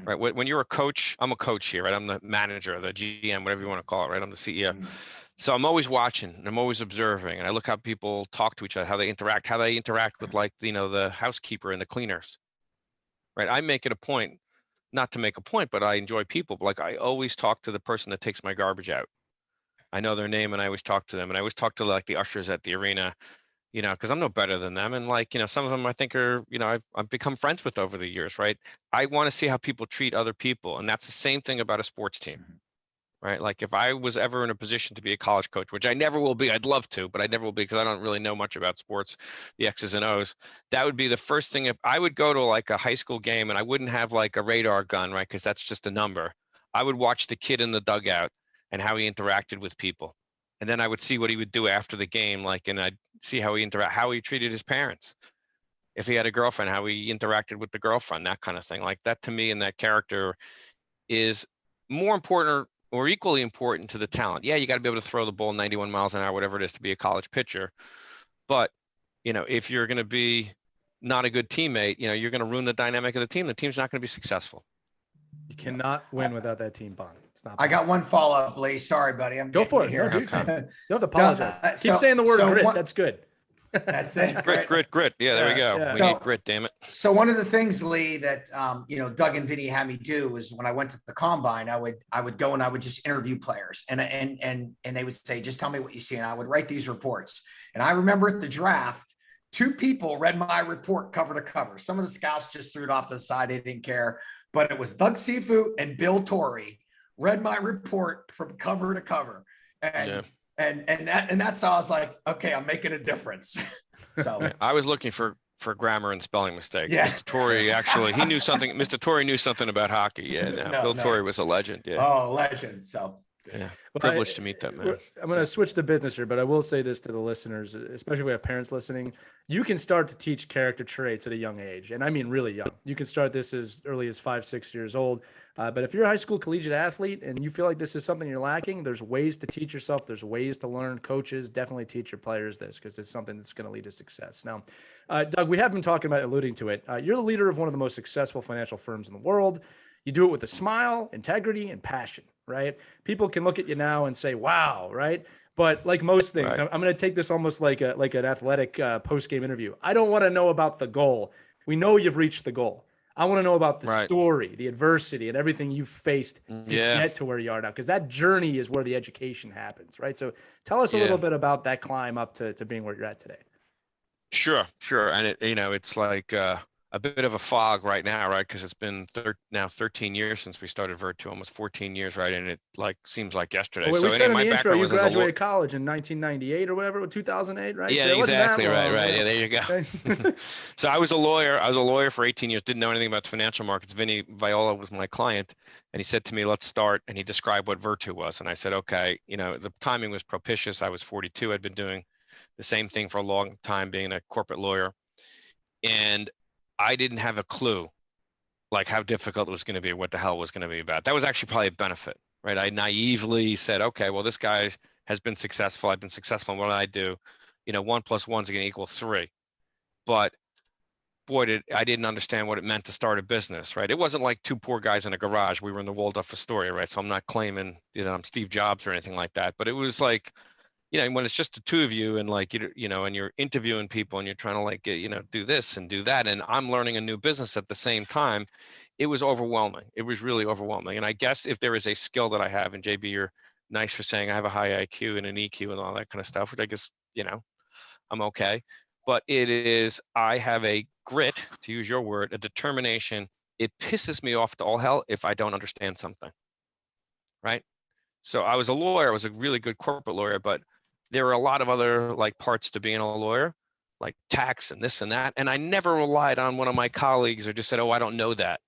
right? When you're a coach, I'm a coach here, right? I'm the manager, the GM, whatever you want to call it, right? I'm the CEO. So I'm always watching and I'm always observing, and I look how people talk to each other, how they interact with like, the housekeeper and the cleaners, right? I make it a point, not to make a point, but I enjoy people. Like I always talk to the person that takes my garbage out. I know their name and I always talk to them, and I always talk to like the ushers at the arena, because I'm no better than them. And like, some of them I think are, I've become friends with over the years, right? I want to see how people treat other people. And that's the same thing about a sports team, right? Like if I was ever in a position to be a college coach, which I never will be, I'd love to, but I never will be because I don't really know much about sports, the X's and O's. That would be the first thing. If I would go to like a high school game and I wouldn't have like a radar gun, right? Because that's just a number. I would watch the kid in the dugout and how he interacted with people. And then I would see what he would do after the game, and I'd see how he treated his parents. If he had a girlfriend, how he interacted with the girlfriend, that kind of thing. Like that to me, and that character is more important or equally important to the talent. Yeah, you got to be able to throw the ball 91 miles an hour, whatever it is, to be a college pitcher. But, if you're going to be not a good teammate, you're going to ruin the dynamic of the team. The team's not going to be successful. You cannot win without that team bond. It's not. I got one follow-up, Lee. Sorry, buddy. Go for it. Here. No, you don't have to apologize. Keep saying the word grit. That's good. That's it. Grit. Yeah, there we go. Yeah. We need grit, damn it. So one of the things, Lee, that Doug and Vinny had me do was when I went to the combine, I would go and I would just interview players, and they would say, just tell me what you see, and I would write these reports. And I remember at the draft, 2 people read my report cover to cover. Some of the scouts just threw it off to the side; they didn't care. But it was Doug Cifu and Bill Torrey read my report from cover to cover, and that's how I was like, okay, I'm making a difference. So I was looking for grammar and spelling mistakes. Yeah. Mr. Torrey actually, he knew something. Mr. Torrey knew something about hockey. Yeah, Bill Torrey was a legend. Yeah. Oh, legend. So. Yeah, privileged to meet that man. I'm going to switch to business here, but I will say this to the listeners, especially if we have parents listening. You can start to teach character traits at a young age, and I mean really young. You can start this as early as 5-6 years old. But if you're a high school collegiate athlete and you feel like this is something you're lacking, there's ways to teach yourself. There's ways to learn. Coaches definitely teach your players this because it's something that's going to lead to success. Now, Doug, we have been talking about alluding to it. You're the leader of one of the most successful financial firms in the world. You do it with a smile, integrity, and passion, right? People can look at you now and say, wow, right? But like most things, right. I'm going to take this almost like an athletic post-game interview. I don't want to know about the goal. We know you've reached the goal. I want to know about the story, the adversity, and everything you've faced to get to where you are now, because that journey is where the education happens, right? So tell us a little bit about that climb up to being where you're at today. Sure. And it's like a bit of a fog right now, right? Because it's been now 13 years since we started Virtu, almost 14 years, right? And it like seems like yesterday. We said in the intro, you graduated college in 1998 or whatever, 2008, right? Yeah, so exactly, right. Yeah, there you go. So I was a lawyer for 18 years, didn't know anything about the financial markets. Vinny Viola was my client, and he said to me, let's start, and he described what Virtu was. And I said, okay, the timing was propitious. I was 42. I'd been doing the same thing for a long time, being a corporate lawyer. And I didn't have a clue like how difficult it was going to be, what the hell it was going to be about. That was actually probably a benefit, right? I naively said, okay, well, this guy has been successful. I've been successful in what I do. 1 + 1 is going to equal 3. But boy, I didn't understand what it meant to start a business, right? It wasn't like two poor guys in a garage. We were in the Waldorf Astoria, right? So I'm not claiming, I'm Steve Jobs or anything like that. But it was like, when it's just the two of you and like, and you're interviewing people and you're trying to like, do this and do that. And I'm learning a new business at the same time. It was overwhelming. It was really overwhelming. And I guess if there is a skill that I have, and JB, you're nice for saying I have a high IQ and an EQ and all that kind of stuff, which I guess, I'm okay. But I have a grit, to use your word, a determination. It pisses me off to all hell if I don't understand something, right? So I was a lawyer. I was a really good corporate lawyer, but there are a lot of other like parts to being a lawyer, like tax and this and that. And I never relied on one of my colleagues or just said, oh, I don't know that,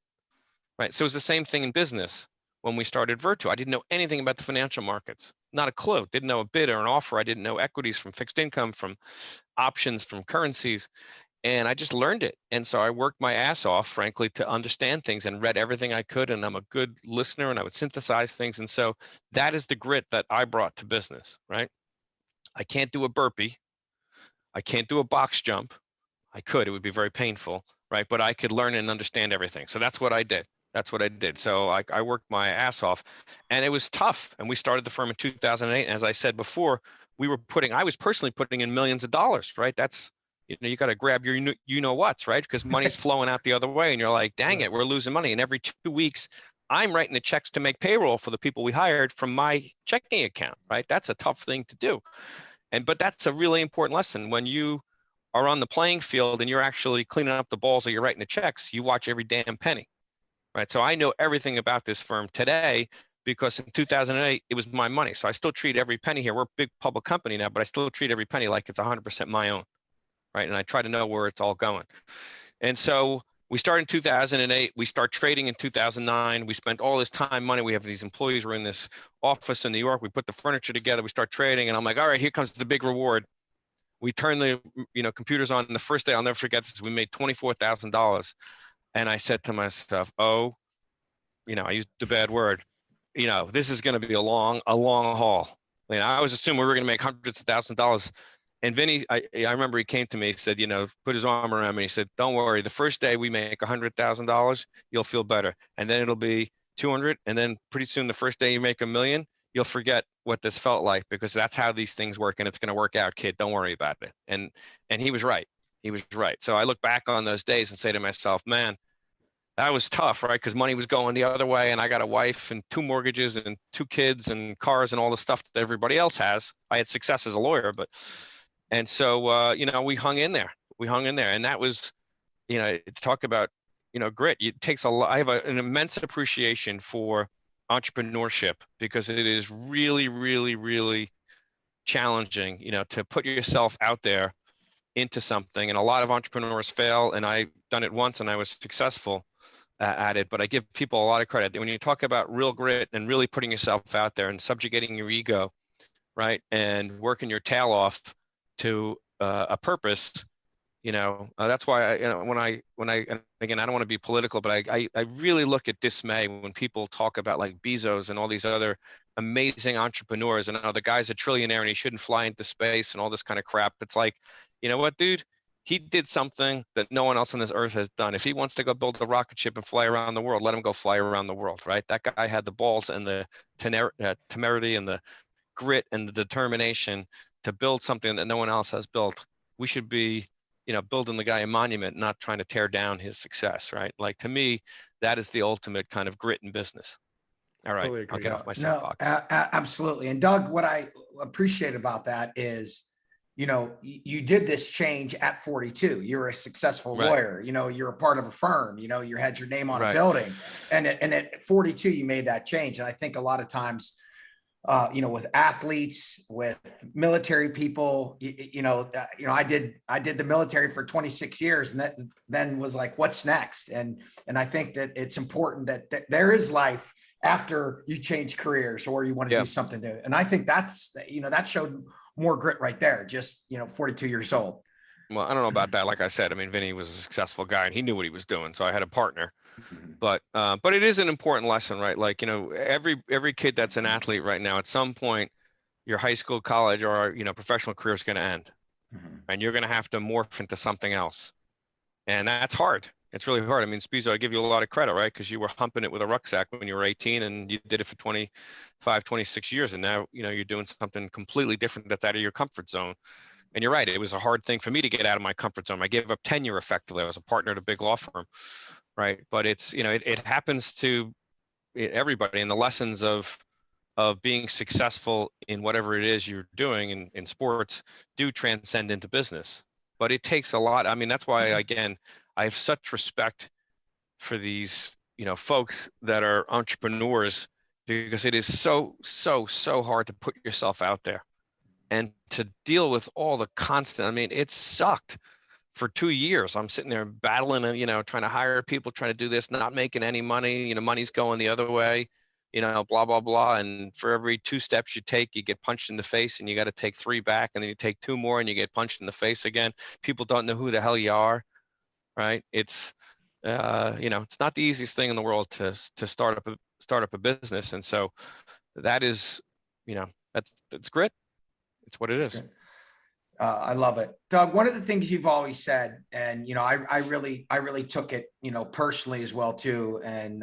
right? So it's the same thing in business. When we started Virtu, I didn't know anything about the financial markets, not a clue. Didn't know a bid or an offer. I didn't know equities from fixed income, from options, from currencies. And I just learned it. And so I worked my ass off, frankly, to understand things and read everything I could. And I'm a good listener and I would synthesize things. And so that is the grit that I brought to business, right? I can't do a burpee. I can't do a box jump. I could, it would be very painful, right? But I could learn and understand everything. So that's what I did. So I worked my ass off and it was tough. And we started the firm in 2008. And as I said before, I was personally putting in millions of dollars, right? That's, you got to grab your, what's, right? Because money's flowing out the other way and you're like, dang it, we're losing money. And every 2 weeks, I'm writing the checks to make payroll for the people we hired from my checking account, right? That's a tough thing to do. But that's a really important lesson. When you are on the playing field and you're actually cleaning up the balls or you're writing the checks, you watch every damn penny, right? So I know everything about this firm today because in 2008, it was my money. So I still treat every penny here. We're a big public company now, but I still treat every penny like it's 100% my own, right? And I try to know where it's all going. And so we started in 2008. We start trading in 2009. We spent all this time, money. We have these employees. We're in this office in New York. We put the furniture together. We start trading. And I'm like, all right, here comes the big reward. We turn the computers on. And the first day, I'll never forget this, we made $24,000. And I said to myself, I used the bad word. This is going to be a long haul. I was assuming we were going to make hundreds of thousands of dollars. And Vinny, I remember he came to me, he said, put his arm around me. He said, don't worry. The first day we make $100,000, you'll feel better. And then it'll be 200. And then pretty soon, the first day you make $1 million, you'll forget what this felt like because that's how these things work. And it's going to work out, kid. Don't worry about it. And he was right. He was right. So I look back on those days and say to myself, man, that was tough, right? Because money was going the other way. And I got a wife and 2 mortgages and 2 kids and cars and all the stuff that everybody else has. I had success as a lawyer, and so, we hung in there. And that was, to talk about, grit. It takes a lot. I have an immense appreciation for entrepreneurship because it is really, really, really challenging, to put yourself out there into something. And a lot of entrepreneurs fail. And I've done it once and I was successful at it. But I give people a lot of credit. When you talk about real grit and really putting yourself out there and subjugating your ego, right, and working your tail off to a purpose, that's why when I and again, I don't want to be political, but I really look at dismay when people talk about like Bezos and all these other amazing entrepreneurs and the guy's a trillionaire and he shouldn't fly into space and all this kind of crap. It's like, you know what, dude, he did something that no one else on this earth has done. If he wants to go build a rocket ship and fly around the world, let him go fly around the world, right? That guy had the balls and the temerity and the grit and the determination to build something that no one else has built. We should be, building the guy a monument, not trying to tear down his success, right? Like to me, that is the ultimate kind of grit in business. All right, totally I'll get off my soapbox. Absolutely. And Doug, what I appreciate about that is, you did this change at 42. You're a successful lawyer. You're a part of a firm. You had your name on a building, and at 42, you made that change. And I think a lot of times, with athletes, with military people, I did the military for 26 years and that then was like, what's next? And I think that it's important that there is life after you change careers or you want to do something new. And I think that's, that showed more grit right there, just, 42 years old. Well, I don't know about that. Like I said, Vinny was a successful guy and he knew what he was doing. So I had a partner But it is an important lesson, right? Like, every kid that's an athlete right now, at some point, your high school, college, or, professional career is going to end, and you're going to have to morph into something else. And that's hard. It's really hard. I mean, Spizo, I give you a lot of credit, right? Because you were humping it with a rucksack when you were 18, and you did it for 25, 26 years. And now, you're doing something completely different that's out of your comfort zone. And you're right. It was a hard thing for me to get out of my comfort zone. I gave up tenure effectively. I was a partner at a big law firm, right? But it's, it happens to everybody. And the lessons of being successful in whatever it is you're doing in sports do transcend into business. But it takes a lot. I mean, that's why, again, I have such respect for these, folks that are entrepreneurs, because it is so hard to put yourself out there and to deal with all the constant. I mean, it sucked for 2 years. I'm sitting there battling and, trying to hire people, trying to do this, not making any money, money's going the other way, blah, blah, blah. And for every 2 steps you take, you get punched in the face, and you got to take 3 back, and then you take 2 more and you get punched in the face again. People don't know who the hell you are, right? It's, it's not the easiest thing in the world to start up a business. And so that is, that's grit. It's what it is. I love it. Doug, one of the things you've always said, and, I really took it, personally as well too. And,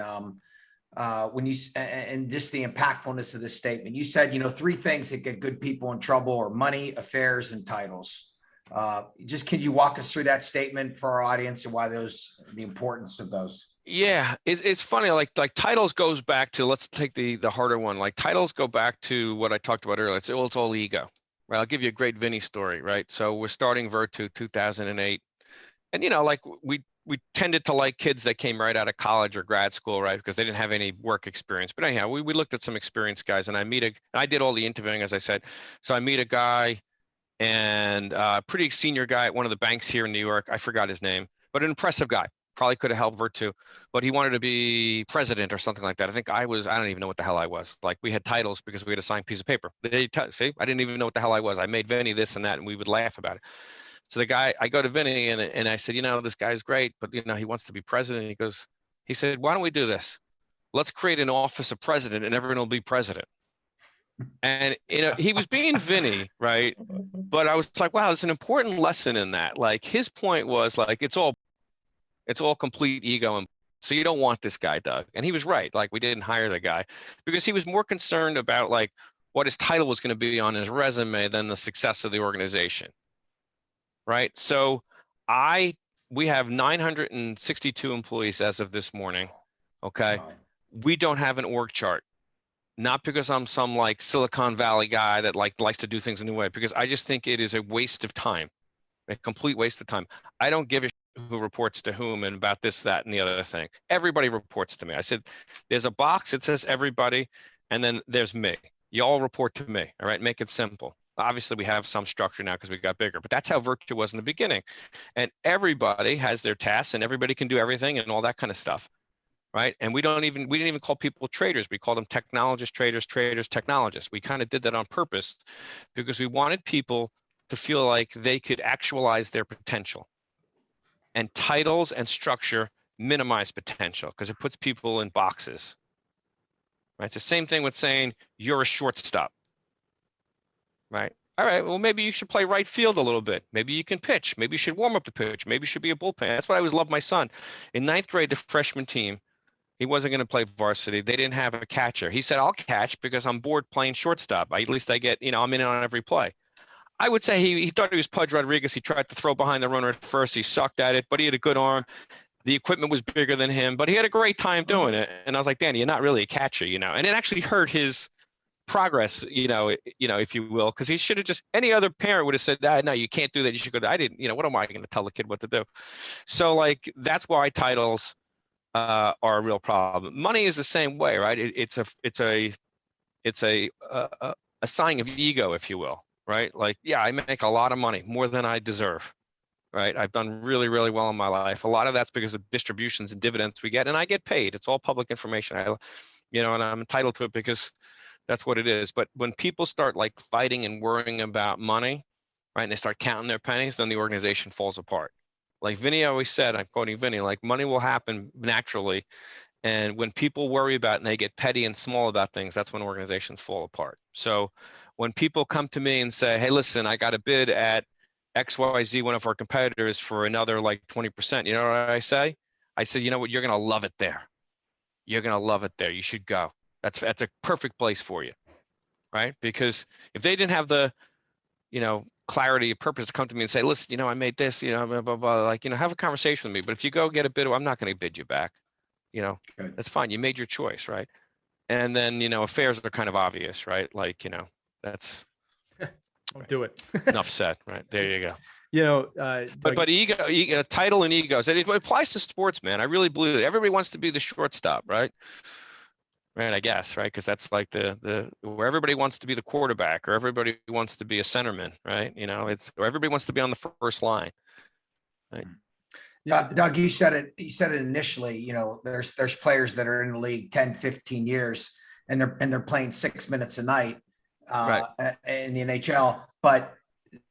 when you, and just the impactfulness of this statement, you said, 3 things that get good people in trouble are money, affairs, and titles. Can you walk us through that statement for our audience and why the importance of those? Yeah, it's funny. Like titles goes back to, let's take the harder one. Like titles go back to what I talked about earlier. It's all ego, right? I'll give you a great Vinny story, right? So we're starting Virtu 2008, and like we tended to like kids that came right out of college or grad school, right? Because they didn't have any work experience. But anyhow, we looked at some experienced guys, and I did all the interviewing, as I said. So I meet a guy, and a pretty senior guy at one of the banks here in New York. I forgot his name, but an impressive guy. Probably could have helped Virtu, but he wanted to be president or something like that. I don't even know what the hell I was. Like, we had titles because we had a signed piece of paper. See, I didn't even know what the hell I was. I made Vinny this and that, and we would laugh about it. So I go to Vinny and I said, this guy's great, but he wants to be president. He said, why don't we do this? Let's create an office of president, and everyone will be president. And, he was being Vinny, right? But I was like, wow, there's an important lesson in that. Like, his point was like, it's all complete ego. And so you don't want this guy, Doug. And he was right. Like, we didn't hire the guy because he was more concerned about like what his title was going to be on his resume than the success of the organization. Right. So we have 962 employees as of this morning. Okay. We don't have an org chart. Not because I'm some like Silicon Valley guy that likes to do things a new way, because I just think it is a waste of time, a complete waste of time. I don't give a shit who reports to whom and about this, that, and the other thing. Everybody reports to me. I said, there's a box that says everybody, and then there's me. You all report to me. All right. Make it simple. Obviously, we have some structure now because we got bigger, but that's how Virtu was in the beginning. And everybody has their tasks, and everybody can do everything and all that kind of stuff. Right. And we didn't even call people traders. We called them technologists, traders, technologists. We kind of did that on purpose because we wanted people to feel like they could actualize their potential. And titles and structure minimize potential because it puts people in boxes. Right. It's the same thing with saying you're a shortstop. Right. All right. Well, maybe you should play right field a little bit. Maybe you can pitch. Maybe you should warm up the pitch. Maybe you should be a bullpen. That's what I always loved my son. In 9th grade, the freshman team, he wasn't going to play varsity. They didn't have a catcher. He said, I'll catch because I'm bored playing shortstop. At least I get, I'm in on every play. I would say he thought he was Pudge Rodriguez. He tried to throw behind the runner at first. He sucked at it, but he had a good arm. The equipment was bigger than him, but he had a great time doing it. And I was like, Danny, you're not really a catcher, And it actually hurt his progress, if you will, because he should have just, any other parent would have said, no, you can't do that. You should go. I didn't, what am I going to tell the kid what to do? So like, that's why titles are a real problem. Money is the same way, right? It's a sign of ego, if you will, right? Like, yeah, I make a lot of money, more than I deserve, right? I've done really, really well in my life. A lot of that's because of distributions and dividends we get, and I get paid. It's all public information. And I'm entitled to it because that's what it is. But when people start like fighting and worrying about money, right, and they start counting their pennies, then the organization falls apart. Like Vinny always said, I'm quoting Vinny, like money will happen naturally. And when people worry about it and they get petty and small about things, that's when organizations fall apart. So when people come to me and say, hey, listen, I got a bid at XYZ, one of our competitors, for another like 20%, you know what I say? I say, you know what, you're going to love it there. You're going to love it there. You should go. That's a perfect place for you, right? Because if they didn't have the, clarity of purpose to come to me and say, listen, I made this, blah, blah, blah, like, have a conversation with me. But if you go get a bid, I'm not going to bid you back. Good. That's fine. You made your choice, right? And then, affairs are kind of obvious, right? Like, that's Don't do it. enough said, right? There you go. Doug, But ego, title and egos, it applies to sports, man. I really believe it. Everybody wants to be the shortstop, right? Right, I guess, right? Because that's like the where everybody wants to be the quarterback, or everybody wants to be a centerman, right? Or everybody wants to be on the first line. Right? Yeah, Doug, you said it initially, there's players that are in the league 10, 15 years and they're playing 6 minutes a night Right. in the NHL, but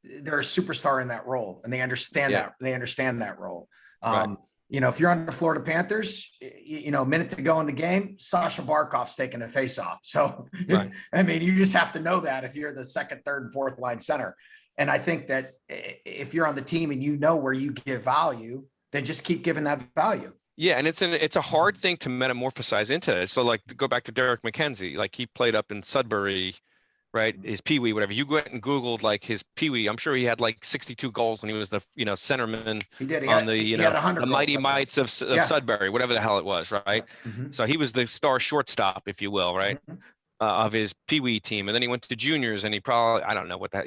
they're a superstar in that role and they understand that role. Right. If you're on the Florida Panthers, a minute to go in the game, Sasha Barkov's taking a face off. So, Right. I mean, you just have to know that if you're the second, third, and fourth line center. And I think that if you're on the team and where you give value, then just keep giving that value. Yeah, and it's a hard thing to metamorphosize into it. So like, go back to Derek McKenzie, like he played up in Sudbury, right? His Pee-wee, whatever. You go out and Googled like his Pee-wee. I'm sure he had like 62 goals when he was the centerman He did. The Mighty Mites of Sudbury, whatever the hell it was, right? Mm-hmm. So he was the star shortstop, if you will, right? Mm-hmm. Of his Pee-wee team, and then he went to juniors, and he probably, I don't know what that,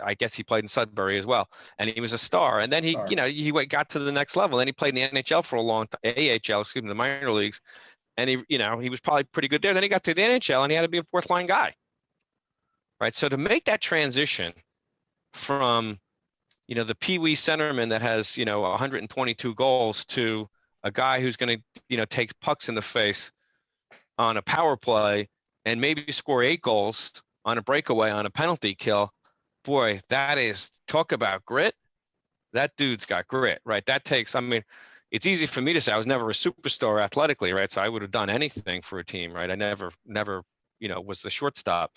I guess he played in Sudbury as well, and he was a star. And then he got to the next level. Then he played in the NHL for a long time, AHL, excuse me, the minor leagues, and he was probably pretty good there. Then he got to the NHL, and he had to be a fourth line guy, right? So to make that transition from, the Pee-wee centerman that has 122 goals to a guy who's going to take pucks in the face on a power play and maybe score 8 goals on a breakaway on a penalty kill, boy, that is, talk about grit. That dude's got grit, right? That takes, it's easy for me to say I was never a superstar athletically, right? So I would have done anything for a team, right? I never, was the shortstop.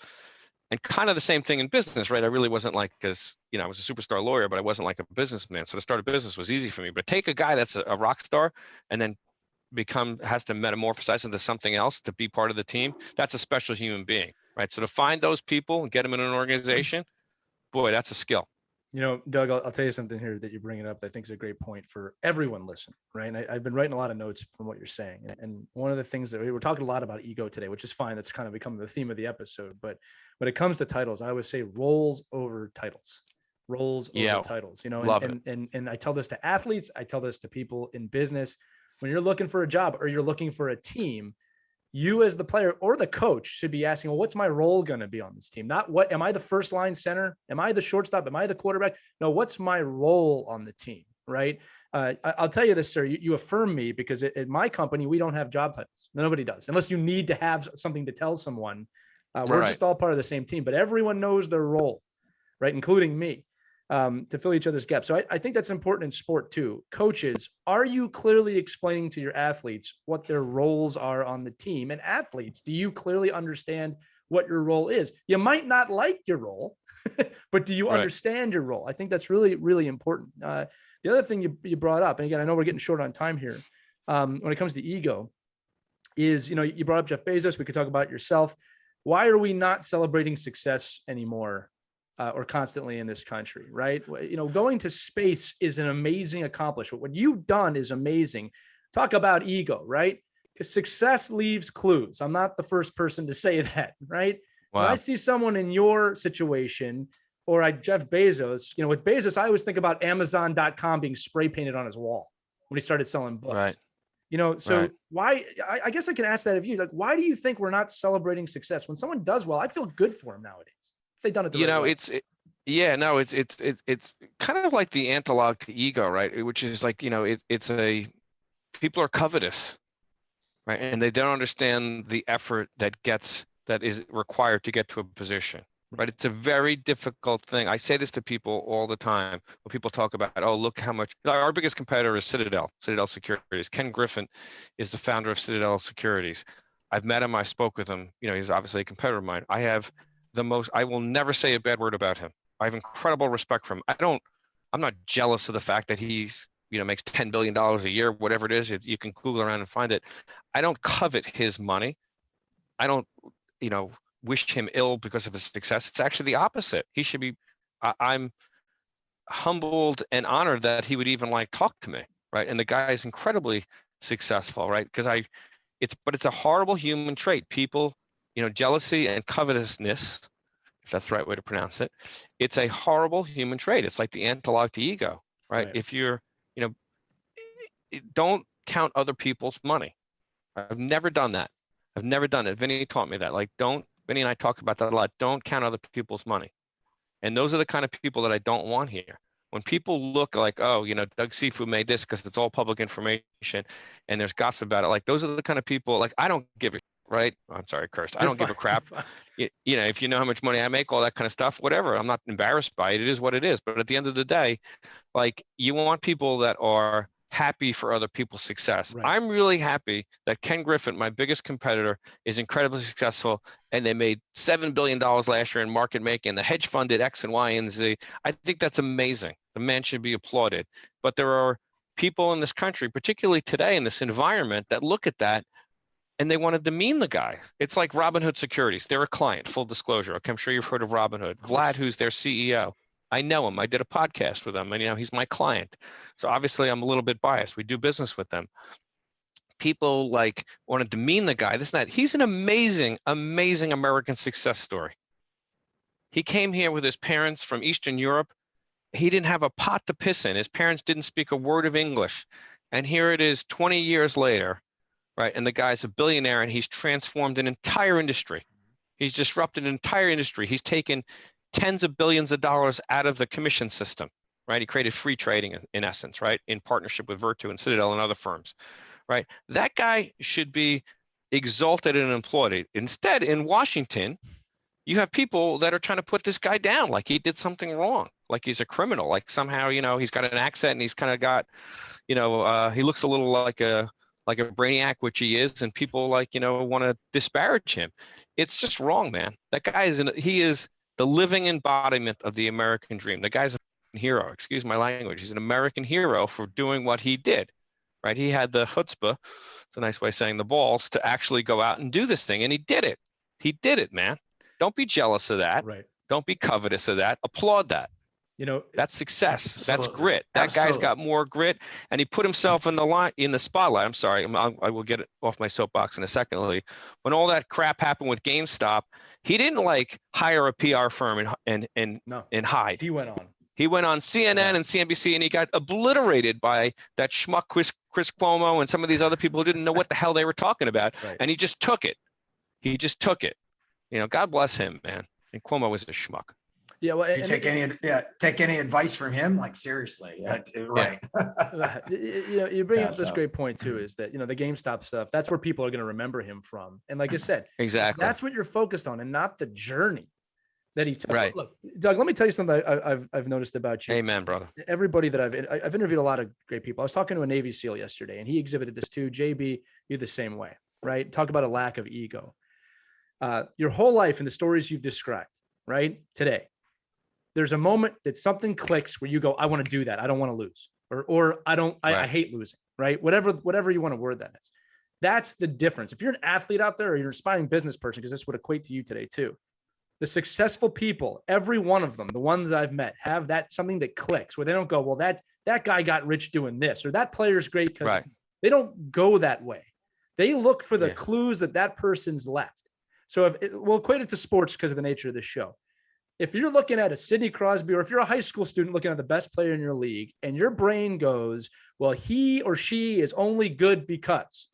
And kind of the same thing in business, right? I really wasn't like, because, I was a superstar lawyer, but I wasn't like a businessman. So to start a business was easy for me. But take a guy that's a rock star and then has to metamorphosize into something else to be part of the team. That's a special human being, right? So to find those people and get them in an organization, boy, that's a skill. Doug, I'll tell you something here that you're bringing up that I think is a great point for everyone listening, right? And I've been writing a lot of notes from what you're saying. And one of the things that we're talking a lot about ego today, which is fine. That's kind of become the theme of the episode. But when it comes to titles, I always say roles over titles. Roles over titles, Love it. And I tell this to athletes. I tell this to people in business. When you're looking for a job or you're looking for a team, you as the player or the coach should be asking, well, what's my role going to be on this team? Not what, am I the first line center? Am I the shortstop? Am I the quarterback? No, what's my role on the team, right? I'll tell you this, sir, you affirm me because at my company, we don't have job titles. Nobody does, unless you need to have something to tell someone. We're just all part of the same team, but everyone knows their role, right? Including me. To fill each other's gaps. So I think that's important in sport too. Coaches, are you clearly explaining to your athletes what their roles are on the team? And athletes, do you clearly understand what your role is? You might not like your role, but do you understand your role? I think that's really, really important. The other thing you brought up, and again, I know we're getting short on time here, when it comes to ego, is, you brought up Jeff Bezos. We could talk about yourself. Why are we not celebrating success anymore? Or constantly in this country, right? Going to space is an amazing accomplishment. What you've done is amazing. Talk about ego, right? Because success leaves clues. I'm not the first person to say that, right? Wow. When I see someone in your situation, or Jeff Bezos, with Bezos, I always think about Amazon.com being spray painted on his wall when he started selling books. Right. So why, I guess I can ask that of you, like, why do you think we're not celebrating success? When someone does well, I feel good for him nowadays. They've done it the right way. It's kind of like the analog to ego, right? Which is like, people are covetous, right? And they don't understand the effort that is required to get to a position, right? It's a very difficult thing. I say this to people all the time when people talk about, oh, look how much, our biggest competitor is Citadel Securities. Ken Griffin is the founder of Citadel Securities. I've met him, I spoke with him. You know, he's obviously a competitor of mine. I will never say a bad word about him. I have incredible respect for him. I'm not jealous of the fact that he's, you know, makes $10 billion a year, whatever it is. You can Google around and find it. I don't covet his money. I don't, you know, wish him ill because of his success. It's actually the opposite. He should be, I'm humbled and honored that he would even like talk to me, right? And the guy is incredibly successful, right? Because it's a horrible human trait. People, you know, jealousy and covetousness, if that's the right way to pronounce it, it's a horrible human trait. It's like the analog to ego, right? If you're, you know, don't count other people's money. I've never done that. I've never done it. Vinny taught me that. Like, Vinny and I talk about that a lot. Don't count other people's money. And those are the kind of people that I don't want here. When people look like, oh, you know, Doug Cifu made this because it's all public information and there's gossip about it. Like, those are the kind of people, like, I don't give a right? I'm sorry, I cursed. I don't give a crap. You know, if you know how much money I make, all that kind of stuff, whatever. I'm not embarrassed by it. It is what it is. But at the end of the day, like, you want people that are happy for other people's success. Right. I'm really happy that Ken Griffin, my biggest competitor, is incredibly successful, and they made $7 billion last year in market making. The hedge fund did X and Y and Z. I think that's amazing. The man should be applauded. But there are people in this country, particularly today in this environment, that look at that and they want to demean the guy. It's like Robinhood Securities. They're a client, full disclosure. Okay, I'm sure you've heard of Robinhood. Vlad, who's their CEO, I know him. I did a podcast with him, and, you know, he's my client. So obviously I'm a little bit biased. We do business with them. People like want to demean the guy. This and that. He's an amazing, amazing American success story. He came here with his parents from Eastern Europe. He didn't have a pot to piss in. His parents didn't speak a word of English. And here it is 20 years later, right? And the guy's a billionaire, and he's transformed an entire industry. He's disrupted an entire industry. He's taken tens of billions of dollars out of the commission system, right? He created free trading in essence, right? In partnership with Virtu and Citadel and other firms, right? That guy should be exalted and applauded. Instead, in Washington, you have people that are trying to put this guy down, like he did something wrong, like he's a criminal, like somehow, you know, he's got an accent and he's kind of got, you know, he looks a little like a brainiac, which he is, and people, like, you know, want to disparage him. It's just wrong, man. That guy he is the living embodiment of the American dream. The guy's a hero. Excuse my language. He's an American hero for doing what he did, right? He had the chutzpah, it's a nice way of saying the balls, to actually go out and do this thing, and he did it. He did it, man. Don't be jealous of that. Right. Don't be covetous of that. Applaud that. You know, that's success. Absolutely. That's grit. That Absolutely. Guy's got more grit, and he put himself in the spotlight. I'm sorry, I will get it off my soapbox in a second. When all that crap happened with GameStop, he didn't like hire a PR firm and hide. He went on. He went on CNN and CNBC, and he got obliterated by that schmuck Chris Cuomo and some of these other people who didn't know what the hell they were talking about. Right. And he just took it. He just took it. You know, God bless him, man. And Cuomo was a schmuck. Yeah, well, you take any advice from him? Like, seriously, right? You know, you bring up this great point too, is that, you know, the GameStop stuff, that's where people are going to remember him from. And like I said, exactly, that's what you're focused on, and not the journey that he took. Right. Look, Doug, let me tell you something I've noticed about you. Amen, brother. Everybody that I've interviewed a lot of great people. I was talking to a Navy SEAL yesterday, and he exhibited this too. JB, you're the same way, right? Talk about a lack of ego. Your whole life and the stories you've described, right? Today, there's a moment that something clicks where you go, I want to do that. I don't want to lose, or I hate losing, right? Whatever you want to word that is. That's the difference. If you're an athlete out there, or you're an aspiring business person, because this would equate to you today too. The successful people, every one of them, the ones that I've met, have that something that clicks where they don't go, well, that guy got rich doing this, or that player's great because they don't go that way. They look for the clues that person's left. So we'll equate it to sports because of the nature of the show. If you're looking at a Sidney Crosby, or if you're a high school student looking at the best player in your league, and your brain goes, well, he or she is only good because,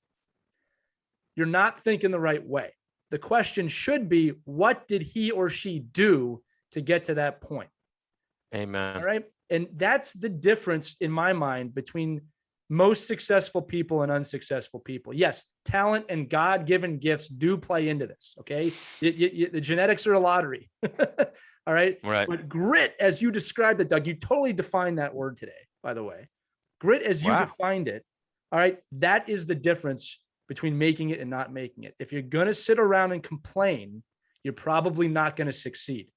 you're not thinking the right way. The question should be, what did he or she do to get to that point? Amen. All right. And that's the difference in my mind between most successful people and unsuccessful people. Yes, talent and God-given gifts do play into this. Okay. The genetics are a lottery. All right. Right. But grit, as you described it, Doug, you totally defined that word today, by the way. Grit, as you defined it. All right. That is the difference between making it and not making it. If you're going to sit around and complain, you're probably not going to succeed.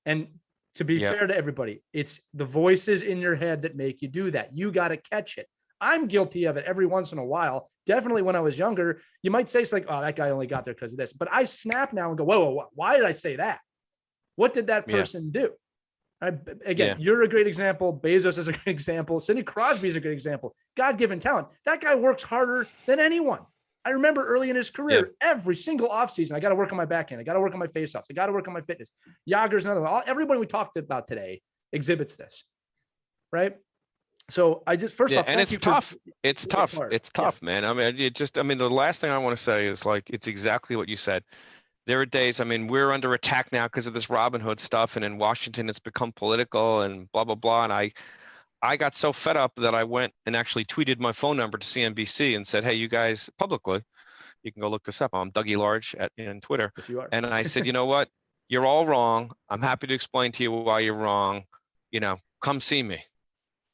And to be fair to everybody, it's the voices in your head that make you do that. You got to catch it. I'm guilty of it every once in a while. Definitely when I was younger, you might say it's like, oh, that guy only got there because of this. But I snap now and go, whoa, why did I say that? What did that person do? You're a great example. Bezos is a great example. Sidney Crosby is a great example. God-given talent. That guy works harder than anyone. I remember early in his career, every single offseason, I got to work on my backhand. I got to work on my face-offs. I got to work on my fitness. Jagr's another one. Everybody we talked about today exhibits this, right? So I just, first off, and it's tough. It's tough, man. I mean, the last thing I want to say is like, it's exactly what you said. There are days, I mean, we're under attack now because of this Robin Hood stuff. And in Washington, it's become political and blah, blah, blah. And I got so fed up that I went and actually tweeted my phone number to CNBC and said, hey, you guys, publicly, you can go look this up. I'm Dougie Large in Twitter. Yes, you are. And I said, you know what? You're all wrong. I'm happy to explain to you why you're wrong. Come see me.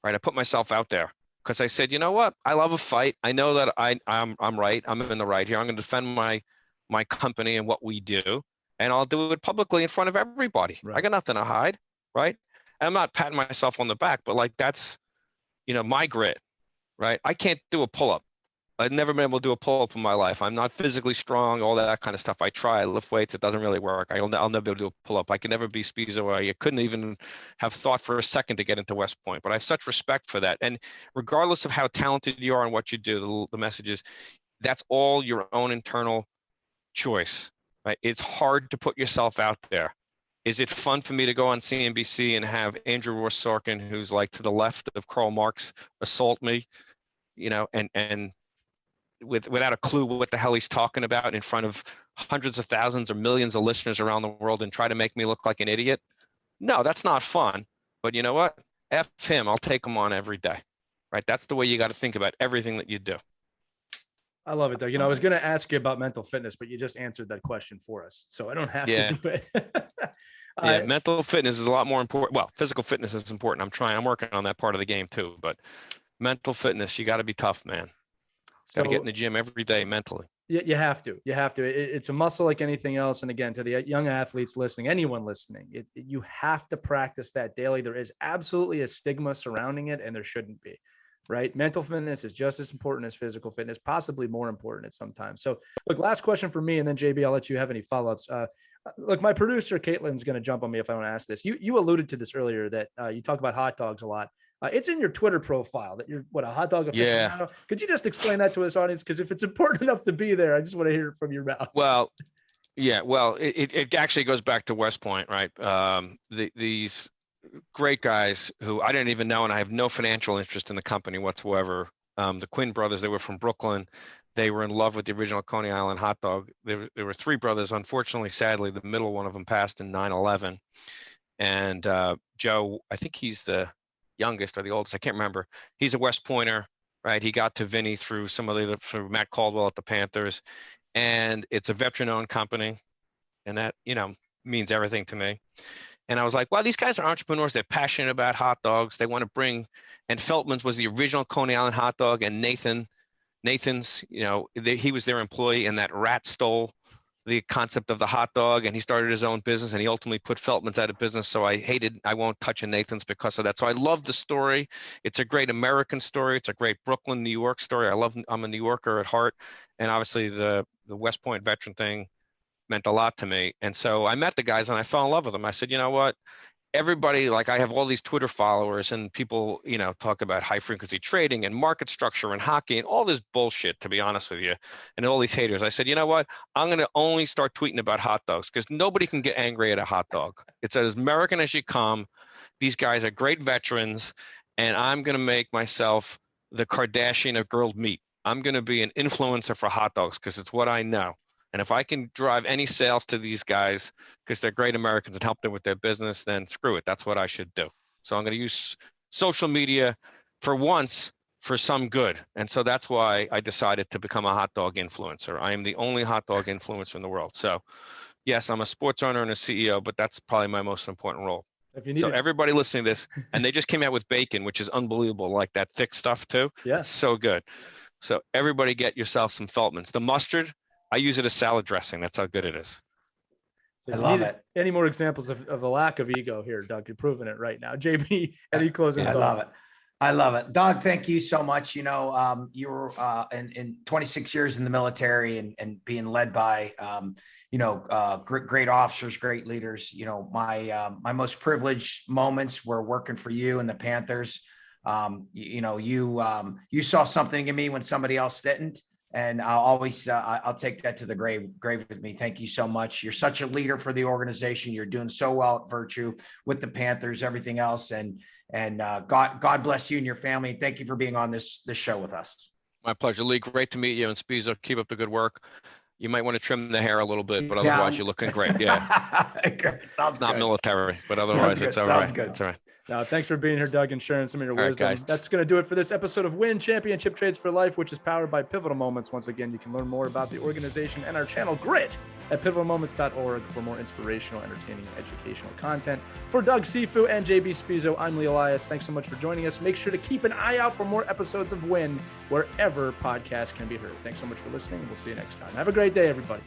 Right. I put myself out there because I said, you know what? I love a fight. I know that I'm right. I'm in the right here. I'm going to defend my company and what we do. And I'll do it publicly in front of everybody. Right. I got nothing to hide. Right. And I'm not patting myself on the back, but like, that's, my grit. Right. I can't do a pull-up. I've never been able to do a pull-up in my life. I'm not physically strong, all that kind of stuff. I try, I lift weights. It doesn't really work. I'll never be able to do a pull-up. I can never be Spizo. I couldn't even have thought for a second to get into West Point, but I have such respect for that. And regardless of how talented you are and what you do, the message is that's all your own internal choice, right? It's hard to put yourself out there. Is it fun for me to go on CNBC and have Andrew Ross Sorkin, who's like to the left of Karl Marx, assault me, and without a clue what the hell he's talking about in front of hundreds of thousands or millions of listeners around the world and try to make me look like an idiot? No, that's not fun. But you know what? F him. I'll take him on every day. Right? That's the way you got to think about everything that you do. I love it, though. I was going to ask you about mental fitness, but you just answered that question for us. So I don't have to do it. Mental fitness is a lot more important. Well, physical fitness is important. I'm working on that part of the game too. But mental fitness, you got to be tough, man. Got to get in the gym every day mentally. You have to. It's a muscle like anything else. And again, to the young athletes listening, anyone listening, you have to practice that daily. There is absolutely a stigma surrounding it, and there shouldn't be. Right? Mental fitness is just as important as physical fitness, possibly more important at sometimes. So, look, last question for me, and then JB, I'll let you have any follow-ups. Look, my producer Caitlin's going to jump on me if I want to ask this. You alluded to this earlier that you talk about hot dogs a lot. It's in your Twitter profile that you're a hot dog aficionado. Yeah. Could you just explain that to this audience? Because if it's important enough to be there, I just want to hear it from your mouth. Well, yeah. Well, it actually goes back to West Point, right? These great guys who I didn't even know, and I have no financial interest in the company whatsoever. The Quinn brothers, they were from Brooklyn. They were in love with the original Coney Island hot dog. There were three brothers. Unfortunately, sadly, the middle one of them passed in 9/11. And Joe, I think he's the youngest or the oldest, I can't remember. He's a West Pointer, right? He got to Vinny through through Matt Caldwell at the Panthers, and it's a veteran-owned company, and that means everything to me. And I was like, well, these guys are entrepreneurs. They're passionate about hot dogs. They want to bring, and Feltman's was the original Coney Island hot dog, and Nathan's, he was their employee, and that rat stole the concept of the hot dog, and he started his own business, and he ultimately put Feltman's out of business. So I won't touch a Nathan's because of that. So I love the story. It's a great American story. It's a great Brooklyn, New York story. I'm a New Yorker at heart. And obviously the West Point veteran thing meant a lot to me. And so I met the guys and I fell in love with them. I said, you know what? Everybody, like I have all these Twitter followers and people, talk about high frequency trading and market structure and hockey and all this bullshit, to be honest with you, and all these haters. I said, you know what? I'm going to only start tweeting about hot dogs because nobody can get angry at a hot dog. It's as American as you come. These guys are great veterans, and I'm going to make myself the Kardashian of grilled meat. I'm going to be an influencer for hot dogs because it's what I know. And if I can drive any sales to these guys because they're great Americans and help them with their business, then screw it. That's what I should do. So I'm going to use social media for once for some good. And so that's why I decided to become a hot dog influencer. I am the only hot dog influencer in the world. So yes, I'm a sports owner and a CEO, but that's probably my most important role. If you need So everybody listening to this, and they just came out with bacon, which is unbelievable, like that thick stuff too. Yeah. It's so good. So everybody get yourself some Feltmans. The mustard, I use it as salad dressing. That's how good it is. So I love it. Any more examples of a lack of ego here, Doug? You're proving it right now. JB, any closing I thoughts? love it. I love it. Doug, thank you so much. You know, you were in 26 years in the military and being led by, great officers, great leaders. You know, my most privileged moments were working for you and the Panthers. You saw something in me when somebody else didn't. And I'll take that to the grave with me. Thank you so much. You're such a leader for the organization. You're doing so well at Virtu with the Panthers, everything else. And God bless you and your family. And thank you for being on this show with us. My pleasure, Lee. Great to meet you. And Spizo, keep up the good work. You might want to trim the hair a little bit, but otherwise you're looking great. Yeah. Sounds not good. Military, but otherwise it's all right. Sounds good. That's all right. Now, thanks for being here, Doug, and sharing some of your All right, wisdom. guys. That's going to do it for this episode of Win Championship Trades for Life, which is powered by Pivotal Moments. Once again, you can learn more about the organization and our channel, Grit, at pivotalmoments.org for more inspirational, entertaining, and educational content. For Doug Cifu and JB Spizo, I'm Lee Elias. Thanks so much for joining us. Make sure to keep an eye out for more episodes of Win wherever podcasts can be heard. Thanks so much for listening. We'll see you next time. Have a great day, everybody.